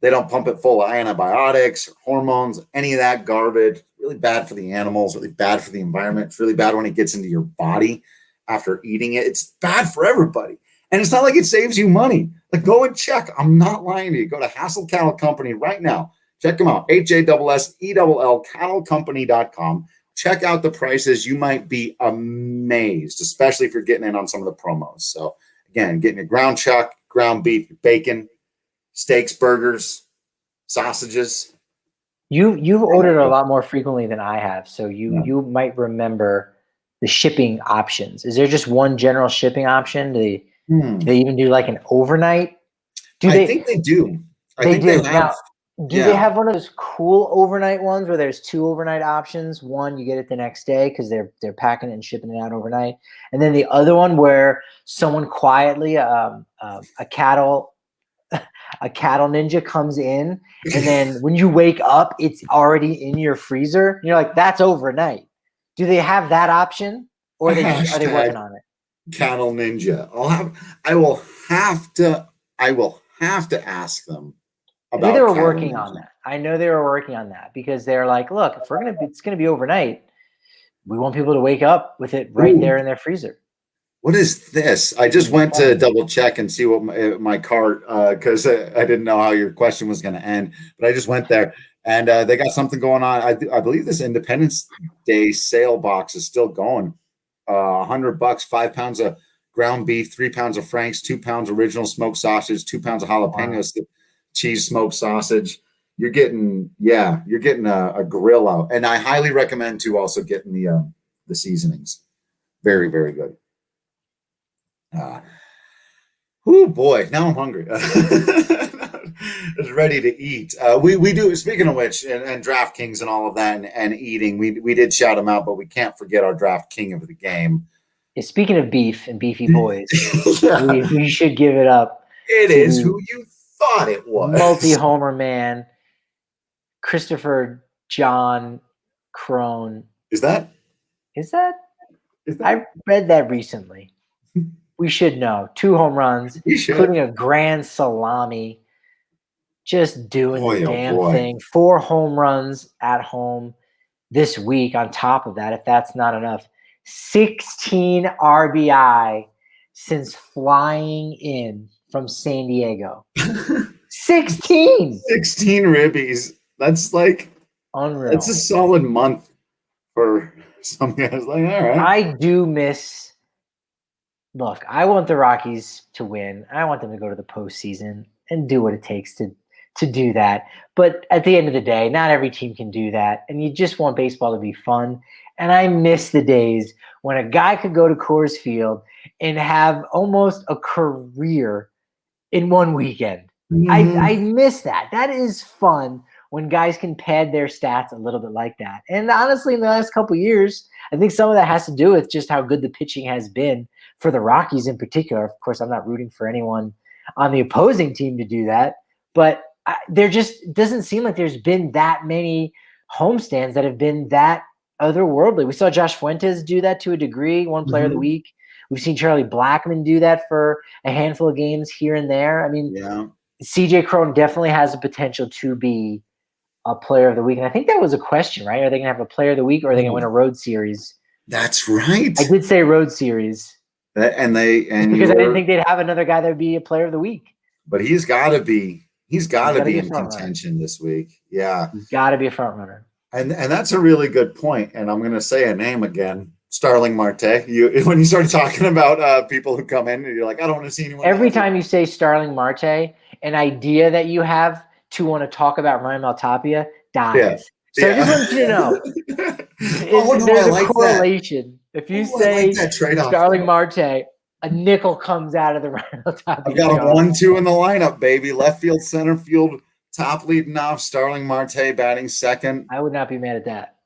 they don't pump it full of antibiotics or hormones, any of that garbage. Really bad for the animals, really bad for the environment. It's really bad when it gets into your body after eating it. It's bad for everybody. And it's not like it saves you money. Like, go and check. I'm not lying to you. Go to Hassel Cattle Company right now. Check them out. HASSELL cattlecompany.com. Check out the prices. You might be amazed, especially if you're getting in on some of the promos. So, again, getting your ground chuck, ground beef, your bacon, steaks, burgers, sausages. You've ordered a lot more frequently than I have, so you might remember the shipping options. Is there just one general shipping option? Do they even do like an overnight? I think they do. I think they have. Now, do they have one of those cool overnight ones where there's two overnight options? One, you get it the next day because they're packing it and shipping it out overnight, and then the other one where someone quietly, a cattle ninja comes in, and then when you wake up, it's already in your freezer. You're like, that's overnight. Do they have that option, or are they working on it? Cattle ninja. I will have to ask them. I know they were working on that. I know they were working on that because they're like, look, if it's gonna be overnight, we want people to wake up with it right there in their freezer. What is this? I just went to double check and see what my cart, because I didn't know how your question was going to end, but I just went there and they got something going on. I believe this Independence Day sale box is still going. $100, 5 pounds of ground beef, 3 pounds of Frank's, 2 pounds original smoked sausage, 2 pounds of jalapenos, cheese smoked sausage. You're getting a grill out, and I highly recommend to also getting the seasonings. Very, very good. Oh boy, now I'm hungry. It's ready to eat. We do, speaking of which, and DraftKings and all of that and eating, we did shout them out, but we can't forget our draft king of the game. Yeah, speaking of beef and beefy boys, we should give it up. It is who you thought it was. Multi-homer man, Christopher John Cron. Is that? I read that recently. We should know. 2 home runs, including a grand salami. Just doing the damn thing. 4 home runs at home this week on top of that, if that's not enough. 16 RBI since flying in from San Diego. 16 ribbies. That's like unreal. That's a solid month for some guys. Like, all right. I do miss. Look, I want the Rockies to win. I want them to go to the postseason and do what it takes to do that. But at the end of the day, not every team can do that. And you just want baseball to be fun. And I miss the days when a guy could go to Coors Field and have almost a career in one weekend. Mm-hmm. I miss that. That is fun when guys can pad their stats a little bit like that. And honestly, in the last couple of years, I think some of that has to do with just how good the pitching has been for the Rockies in particular. Of course, I'm not rooting for anyone on the opposing team to do that, but there just doesn't seem like there's been that many homestands that have been that otherworldly. We saw Josh Fuentes do that to a degree, one player of the week. We've seen Charlie Blackmon do that for a handful of games here and there. I mean, CJ Cron definitely has the potential to be a player of the week. And I think that was a question, right? Are they going to have a player of the week or are they going to win a road series? That's right. I did say road series. Because I didn't think they'd have another guy that would be a player of the week. But he's got to be in contention this week. Yeah. He's got to be a front runner. And that's a really good point. And I'm going to say a name again. Starling Marte. When you started talking about people who come in, and you're like, I don't want to see anyone. Every time you say Starling Marte, an idea that you have to want to talk about Ryan Maltapia dies. Yeah. So I just want you to know, there's a correlation. If you say Starling Marte, a nickel comes out of the Ryan Maltapia. I've got a 1-2 in the lineup, baby. Left field, center field, top leading off. Starling Marte batting second. I would not be mad at that.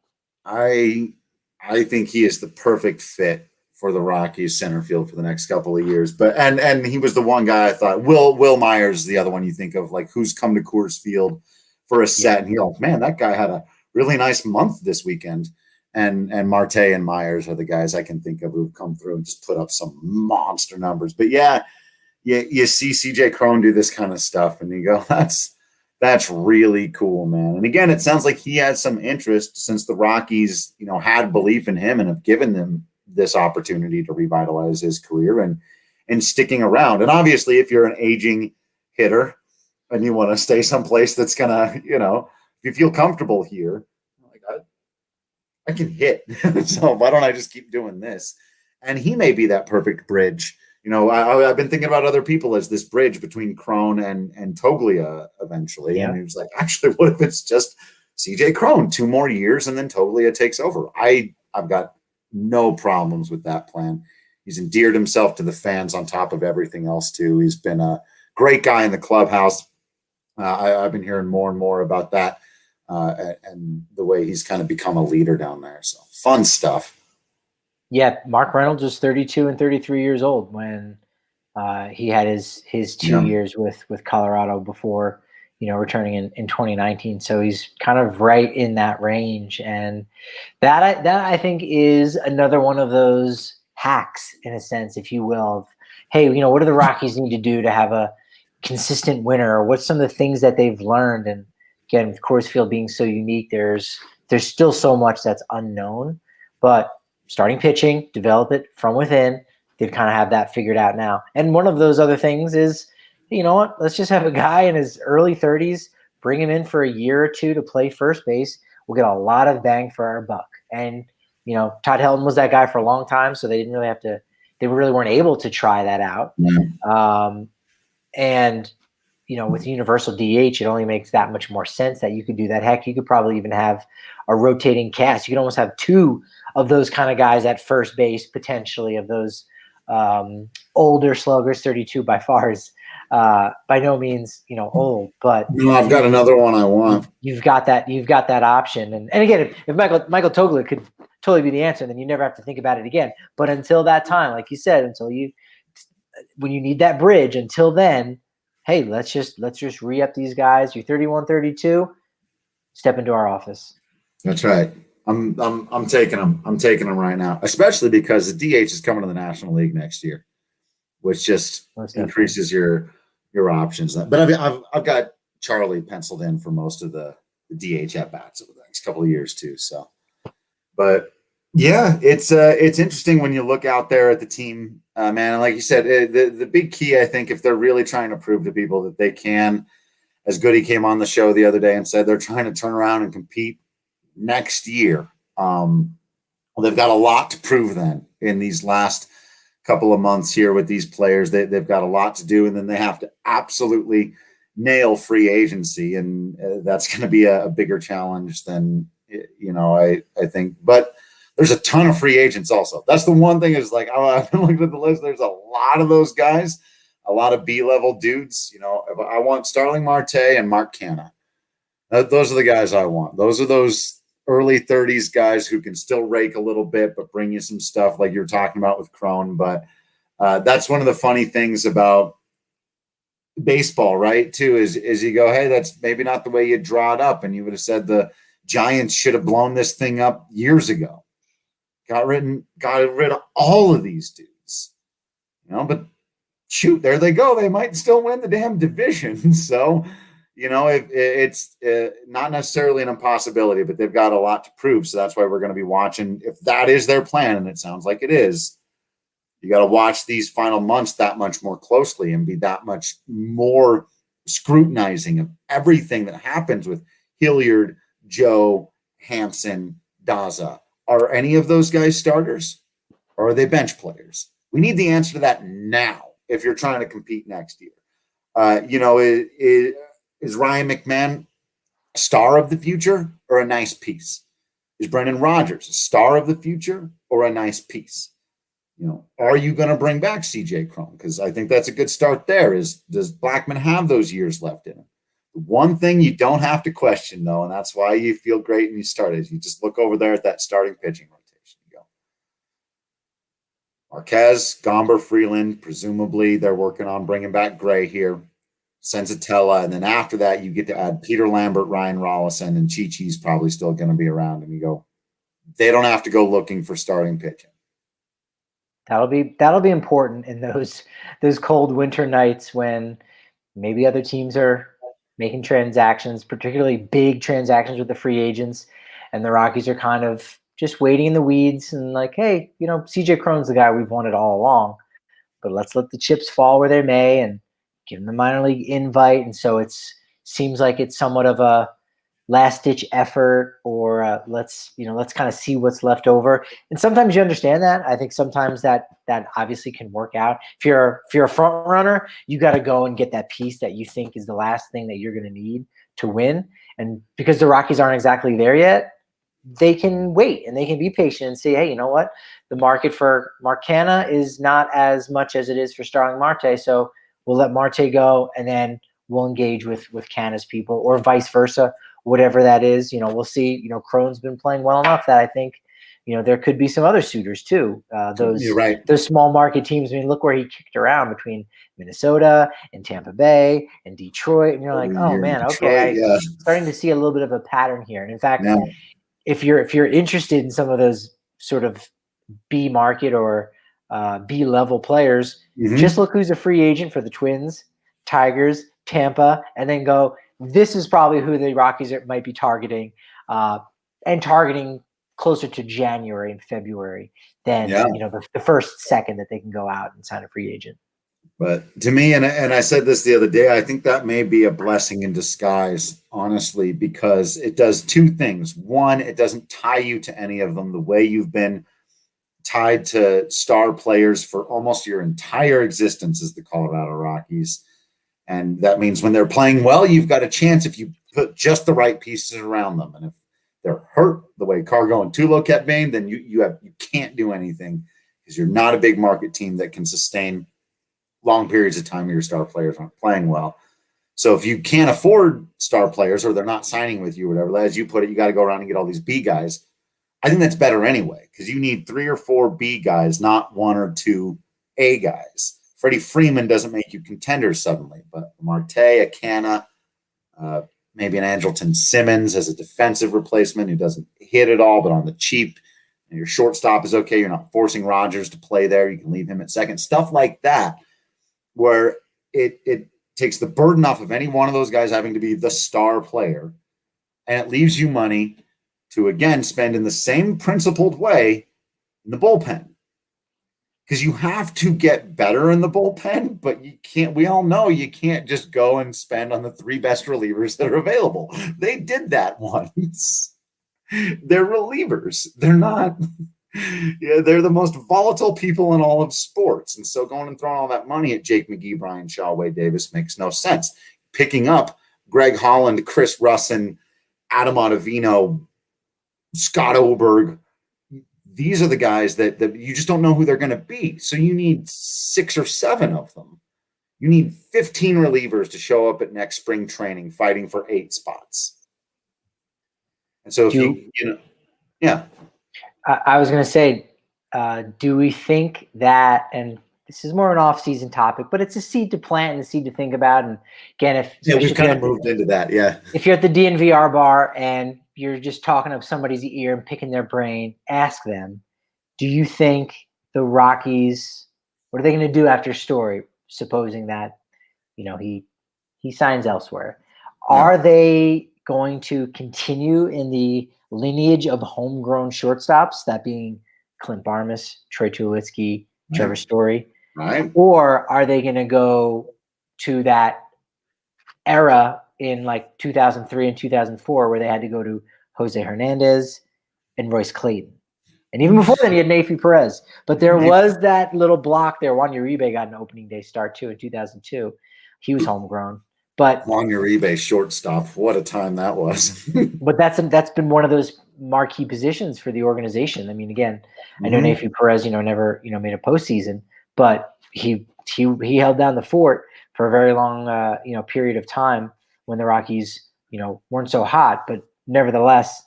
I think he is the perfect fit for the Rockies center field for the next couple of years. But and he was the one guy I thought. Will Myers is the other one you think of, like who's come to Coors Field for a set, and you're like, man, that guy had a really nice month this weekend. And Marte and Myers are the guys I can think of who've come through and just put up some monster numbers. But yeah, you see CJ Cron do this kind of stuff, and you go, that's really cool, man. And again, it sounds like he had some interest since the Rockies, had belief in him and have given them this opportunity to revitalize his career and sticking around. And obviously, if you're an aging hitter and you want to stay someplace that's gonna, if you feel comfortable here, like I can hit. So why don't I just keep doing this? And he may be that perfect bridge. I've been thinking about other people as this bridge between Cron and Toglia eventually. Yeah. And he was like, actually, what if it's just CJ Cron 2 more years and then Toglia takes over? I've got no problems with that plan. He's endeared himself to the fans on top of everything else too. He's been a great guy in the clubhouse. I've been hearing more and more about that and the way he's kind of become a leader down there. So fun stuff. Yeah, Mark Reynolds was 32 and 33 years old when he had his 2 years with Colorado before, returning in 2019. So he's kind of right in that range. And that I think is another one of those hacks, in a sense, if you will, of, hey, what do the Rockies need to do to have a consistent winner? Or what's some of the things that they've learned? And again, with Coors Field being so unique, there's still so much that's unknown. But starting pitching, develop it from within. They kind of have that figured out now. And one of those other things is, you know what? Let's just have a guy in his early 30s, bring him in for a year or two to play first base. We'll get a lot of bang for our buck. And, Todd Helton was that guy for a long time, so they didn't really have to – they really weren't able to try that out. And, with universal DH, it only makes that much more sense that you could do that. Heck, you could probably even have a rotating cast. You could almost have 2 of those kind of guys at first base, potentially, of those older sluggers. 32 by far is by no means, old, but no, I've got another one I want. You've got that option. And again, if Michael Toglia could totally be the answer, then you never have to think about it again. But until that time, like you said, when you need that bridge, until then, hey, let's just re-up these guys. You're 31, 32, step into our office. That's right. I'm taking them. I'm taking them right now, especially because the DH is coming to the National League next year, which just increases your options. But I've got Charlie penciled in for most of the DH at bats over the next couple of years too. So, but yeah, it's interesting when you look out there at the team, man. And like you said, the big key, I think, if they're really trying to prove to people that they can, as Goody came on the show the other day and said they're trying to turn around and compete next year. Well, they've got a lot to prove then in these last couple of months here with these players. They've got a lot to do, and then they have to absolutely nail free agency, and that's going to be a bigger challenge than I think. But there's a ton of free agents also. That's the one thing is like, I've been looking at the list. There's a lot of those guys, a lot of B-level dudes. I want Starling Marte and Mark Canha. Those are the guys I want. Those are those early 30s guys who can still rake a little bit, but bring you some stuff like you're talking about with Cron. But that's one of the funny things about baseball, right? Too, is you go, hey, that's maybe not the way you draw it up. And you would have said the Giants should have blown this thing up years ago. Got rid of all of these dudes, but shoot, there they go. They might still win the damn division. So, it's not necessarily an impossibility, but they've got a lot to prove. So that's why we're going to be watching. If that is their plan, and it sounds like it is, you got to watch these final months that much more closely and be that much more scrutinizing of everything that happens with Hilliard, Joe, Hampson, Daza. Are any of those guys starters, or are they bench players? We need the answer to that now if you're trying to compete next year. Is Ryan McMahon a star of the future or a nice piece? Is Brendan Rodgers a star of the future or a nice piece? Are you going to bring back CJ Cron? Because I think that's a good start there. Does Blackman have those years left in him? The one thing you don't have to question, though, and that's why you feel great when you start, is you just look over there at that starting pitching rotation. You go, Marquez, Gomber, Freeland. Presumably, they're working on bringing back Gray here. Senzatella, and then after that, you get to add Peter Lambert, Ryan Rollison, and Chi-Chi's probably still going to be around. And you go, they don't have to go looking for starting pitching. That'll be important in those cold winter nights when maybe other teams are making transactions, particularly big transactions with the free agents, and the Rockies are kind of just waiting in the weeds and like, hey, CJ Cron's the guy we've wanted all along, but let's let the chips fall where they may and give him the minor league invite. And so seems like it's somewhat of a last ditch effort, or let's kind of see what's left over. And sometimes you understand that. I think sometimes that obviously can work out. If you're a front runner, you got to go and get that piece that you think is the last thing that you're going to need to win. And because the Rockies aren't exactly there yet, they can wait and they can be patient and say, hey, you know what? The market for Marcana is not as much as it is for Starling Marte. So we'll let Marte go and then we'll engage with Cana's people, or vice versa. Whatever that is, we'll see. Cron's been playing well enough that I think, there could be some other suitors too. Those small market teams. I mean, look where he kicked around between Minnesota and Tampa Bay and Detroit, and you're like, oh man, okay, I'm starting to see a little bit of a pattern here. And in fact, if you're interested in some of those sort of B market or B level players, just look who's a free agent for the Twins, Tigers, Tampa, and then go, this is probably who the Rockies might be targeting, and targeting closer to January and February than the first second that they can go out and sign a free agent. But to me, and I said this the other day, I think that may be a blessing in disguise, honestly, because it does two things. One, it doesn't tie you to any of them the way you've been tied to star players for almost your entire existence as the Colorado Rockies. And that means when they're playing well, you've got a chance if you put just the right pieces around them. And if they're hurt the way Cargo and Tulo kept being, then you can't do anything because you're not a big market team that can sustain long periods of time where your star players aren't playing well. So if you can't afford star players or they're not signing with you or whatever, as you put it, you got to go around and get all these B guys. I think that's better anyway because you need 3 or 4 B guys, not 1 or 2 A guys. Freddie Freeman doesn't make you contenders suddenly, but Marte, Acana, maybe an Andrelton Simmons as a defensive replacement who doesn't hit at all, but on the cheap. And your shortstop is okay. You're not forcing Rodgers to play there. You can leave him at second. Stuff like that, where it takes the burden off of any one of those guys having to be the star player, and it leaves you money to, again, spend in the same principled way in the bullpen. Because you have to get better in the bullpen, but you can't. We all know you can't just go and spend on the 3 best relievers that are available. They did that once. They're relievers. They're not. They're the most volatile people in all of sports. And so going and throwing all that money at Jake McGee, Brian Shaw, Wade Davis makes no sense. Picking up Greg Holland, Chris Russin, Adam Ottavino, Scott Oberg. These are the guys that you just don't know who they're going to be. So you need 6 or 7 of them. You need 15 relievers to show up at next spring training fighting for 8 spots. And so I was going to say, do we think that, and this is more an off-season topic, but it's a seed to plant and a seed to think about. And again, we've kind of moved into that. Yeah. If you're at the DNVR bar and you're just talking up somebody's ear and picking their brain, ask them, do you think the Rockies, what are they going to do after Story? supposing that, he signs elsewhere. Are they going to continue in the lineage of homegrown shortstops, that being Clint Barmas, Troy Tulowitzki, Trevor Story? Right. Or are they going to go to that era in like 2003 and 2004 where they had to go to Jose Hernandez and Royce Clayton? And even before then, he had Neifi Perez. But there was that little block there. Juan Uribe got an opening day start, too, in 2002. He was homegrown. But Juan Uribe, shortstop. What a time that was. But that's been one of those marquee positions for the organization. I mean, again, I know Neifi Perez, never, made a postseason, but he held down the fort for a very long, period of time when the Rockies, weren't so hot. But nevertheless,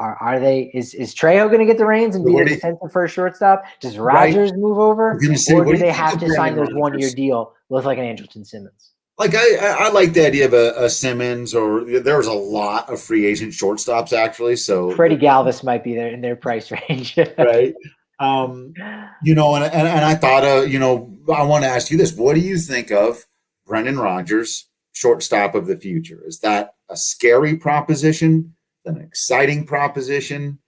are they? Is Trejo going to get the reins and be the defensive first shortstop? Does Rodgers move over, or do they have to sign those 1-year deal with like an Andrelton Simmons? Like I like the idea of a Simmons, or there's a lot of free agent shortstops actually. So Freddie Galvis might be there in their price range, right? And I thought, I want to ask you this: what do you think of Brendan Rodgers, shortstop of the future? Is that a scary proposition? An exciting proposition?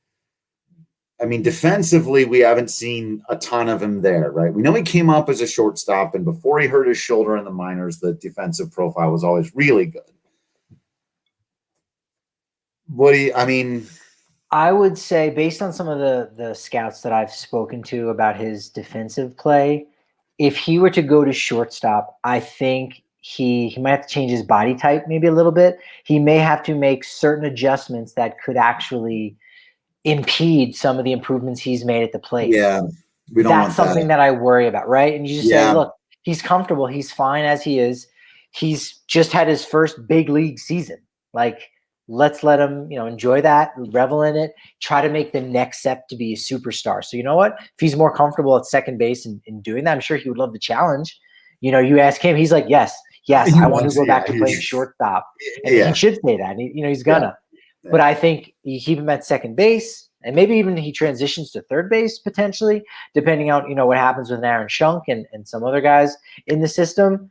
I mean, defensively, we haven't seen a ton of him there, right? We know he came up as a shortstop, and before he hurt his shoulder in the minors, the defensive profile was always really good. I would say, based on some of the scouts that I've spoken to about his defensive play, if he were to go to shortstop, I think he might have to change his body type maybe a little bit. He may have to make certain adjustments that could actually impede some of the improvements he's made at the plate. Yeah, we don't. That's something that I worry about, right? And you just say, look, he's comfortable, he's fine as he is. He's just had his first big league season. Like, let's let him, enjoy that, revel in it, try to make the next step to be a superstar. So you know what? If he's more comfortable at second base and doing that, I'm sure he would love the challenge. You ask him, he's like, yes, I want to go back to playing shortstop. And he should say that. He's gonna. Yeah. But I think you keep him at second base, and maybe even he transitions to third base potentially, depending on what happens with Aaron Schunk and some other guys in the system.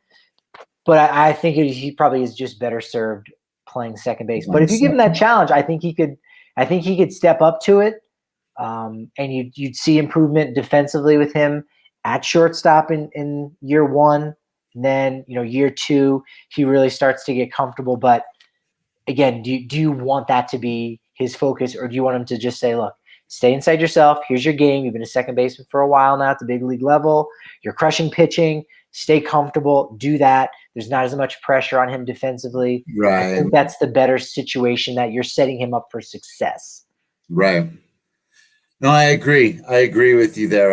But I think he probably is just better served playing second base. But if you give him that challenge, I think he could step up to it, and you'd see improvement defensively with him at shortstop in year one. And then year two, he really starts to get comfortable. But again, do you want that to be his focus, or do you want him to just say, look, stay inside yourself. Here's your game. You've been a second baseman for a while now at the big league level. You're crushing pitching. Stay comfortable. Do that. There's not as much pressure on him defensively. Right. I think that's the better situation, that you're setting him up for success. Right. No, I agree. I agree with you there.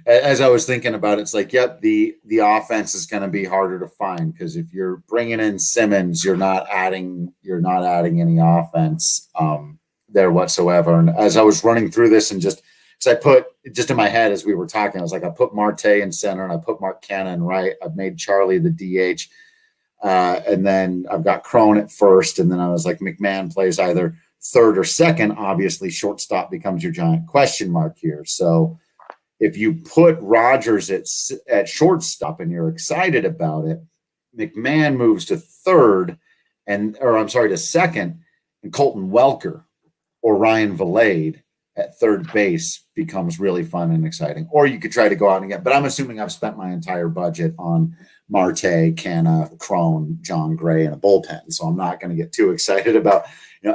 As I was thinking about it, it's like, yep, the offense is going to be harder to find, because if you're bringing in Simmons, you're not adding any offense there whatsoever. And as I was running through this, and just because I put just in my head as we were talking, I was like, I put Marte in center and I put Mark Cannon right. I've made Charlie the DH, and then I've got Cron at first, and then I was like, McMahon plays either third or second. Obviously, shortstop becomes your giant question mark here. So if you put Rodgers at shortstop and you're excited about it, McMahon moves to second, and Colton Welker or Ryan Valade at third base becomes really fun and exciting. Or you could try to go out and get, but I'm assuming I've spent my entire budget on Marte, Canna, Cron, John Gray, and a bullpen. So I'm not going to get too excited about,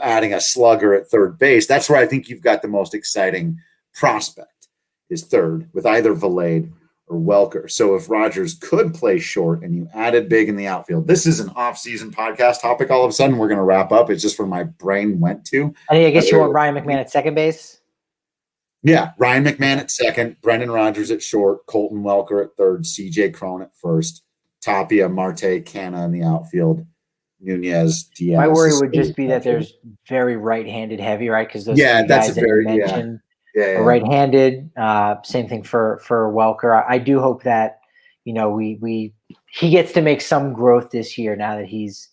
adding a slugger at third base. That's where I think you've got the most exciting prospect, is third, with either Valade or Welker. So if Rodgers could play short and you added big in the outfield, this is an off-season podcast topic. All of a sudden, we're going to wrap up. It's just where my brain went to. I guess you want Ryan McMahon at second base? Yeah, Ryan McMahon at second, Brendan Rodgers at short, Colton Welker at third, CJ Cron at first, Tapia, Marte, Canna in the outfield, Nunez, Diaz. My worry would just be that there's very right-handed heavy, right? Because those guys that you mentioned are right-handed. Same thing for Welker. I do hope that he gets to make some growth this year now that he's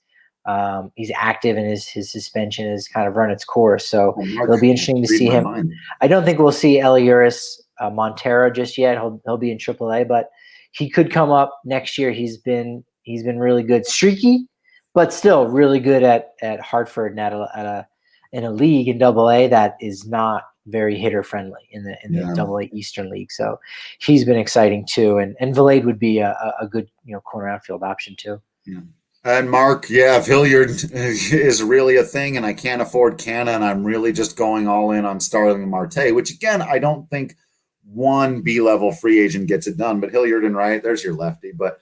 active and his suspension has kind of run its course. So it'll be interesting to see him. I don't think we'll see Eliuris Montero just yet. He'll be in AAA, but he could come up next year. He's been really good, streaky, but still really good at Hartford and in a league in AA that is not very hitter friendly in the AA Eastern League. So he's been exciting too. And Valade would be a good, corner outfield option too. Yeah. And Mark, if Hilliard is really a thing and I can't afford Canna and I'm really just going all in on Starling and Marte, which again, I don't think one B-level free agent gets it done, but Hilliard and Wright, there's your lefty. But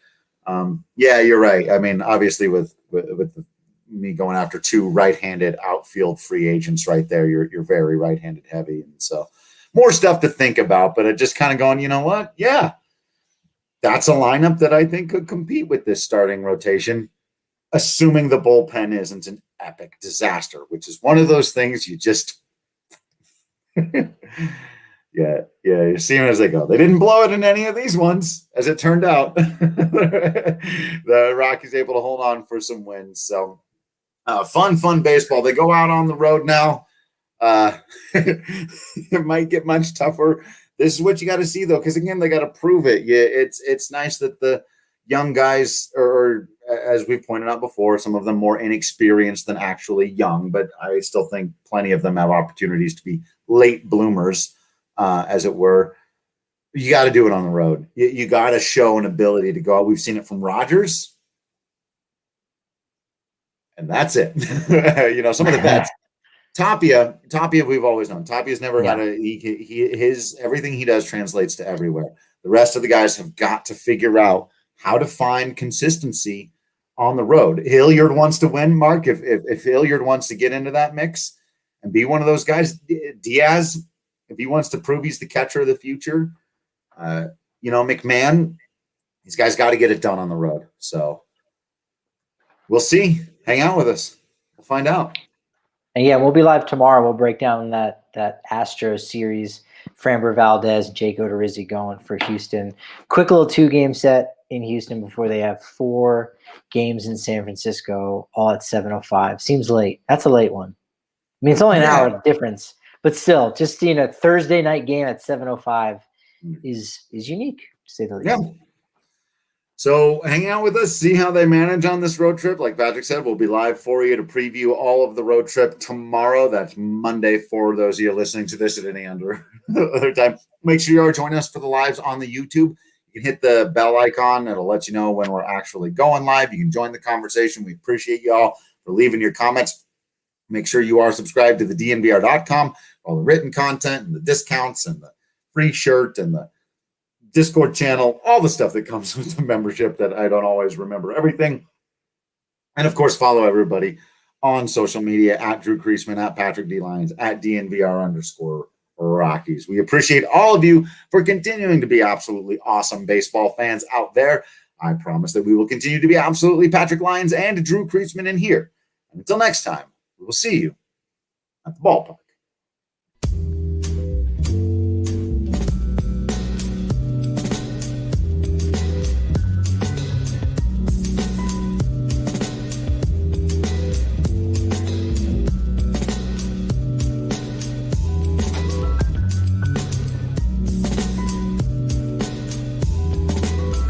you're right. I mean, obviously with me going after two right-handed outfield free agents right there, you're very right-handed heavy. And so more stuff to think about, but it just kind of going, you know what? Yeah, that's a lineup that I think could compete with this starting rotation, assuming the bullpen isn't an epic disaster, which is one of those things you just you see them as they go. They didn't blow it in any of these ones, as it turned out. The Rockies able to hold on for some wins. So fun baseball. They go out on the road now. It might get much tougher. This is what you got to see, though, because, again, they got to prove it. Yeah, it's nice that the young guys, or as we've pointed out before, some of them more inexperienced than actually young, but I still think plenty of them have opportunities to be late bloomers, as it were. You got to do it on the road. You got to show an ability to go out. We've seen it from Rodgers, and that's it. Some of the bets. Tapia, we've always known. Tapia's never had his everything he does translates to everywhere. The rest of the guys have got to figure out how to find consistency on the road. Hilliard wants to win, Mark. If Hilliard wants to get into that mix and be one of those guys, Diaz, if he wants to prove he's the catcher of the future, McMahon, these guys got to get it done on the road. So we'll see. Hang out with us. We'll find out. And we'll be live tomorrow. We'll break down that Astros series. Framber Valdez, Jake Odorizzi going for Houston. Quick little 2-game set in Houston before they have 4 games in San Francisco, all at 7:05. Seems late. That's a late one. I mean, it's only an hour difference, but still, just seeing a Thursday night game at 7:05 is unique, to say the least. Yeah. So hang out with us, see how they manage on this road trip. Like Patrick said, we'll be live for you to preview all of the road trip tomorrow. That's Monday for those of you listening to this at any other time. Make sure you are joining us for the lives on the YouTube. You can hit the bell icon. It'll let you know when we're actually going live. You can join the conversation. We appreciate you all for leaving your comments. Make sure you are subscribed to the DNVR.com, all the written content and the discounts and the free shirt and the Discord channel, all the stuff that comes with the membership that I don't always remember everything. And, of course, follow everybody on social media at Drew Creasman, at Patrick D. Lyons, at DNVR_Rockies. We appreciate all of you for continuing to be absolutely awesome baseball fans out there. I promise that we will continue to be absolutely Patrick Lyons and Drew Creasman in here. And until next time, we will see you at the ballpark.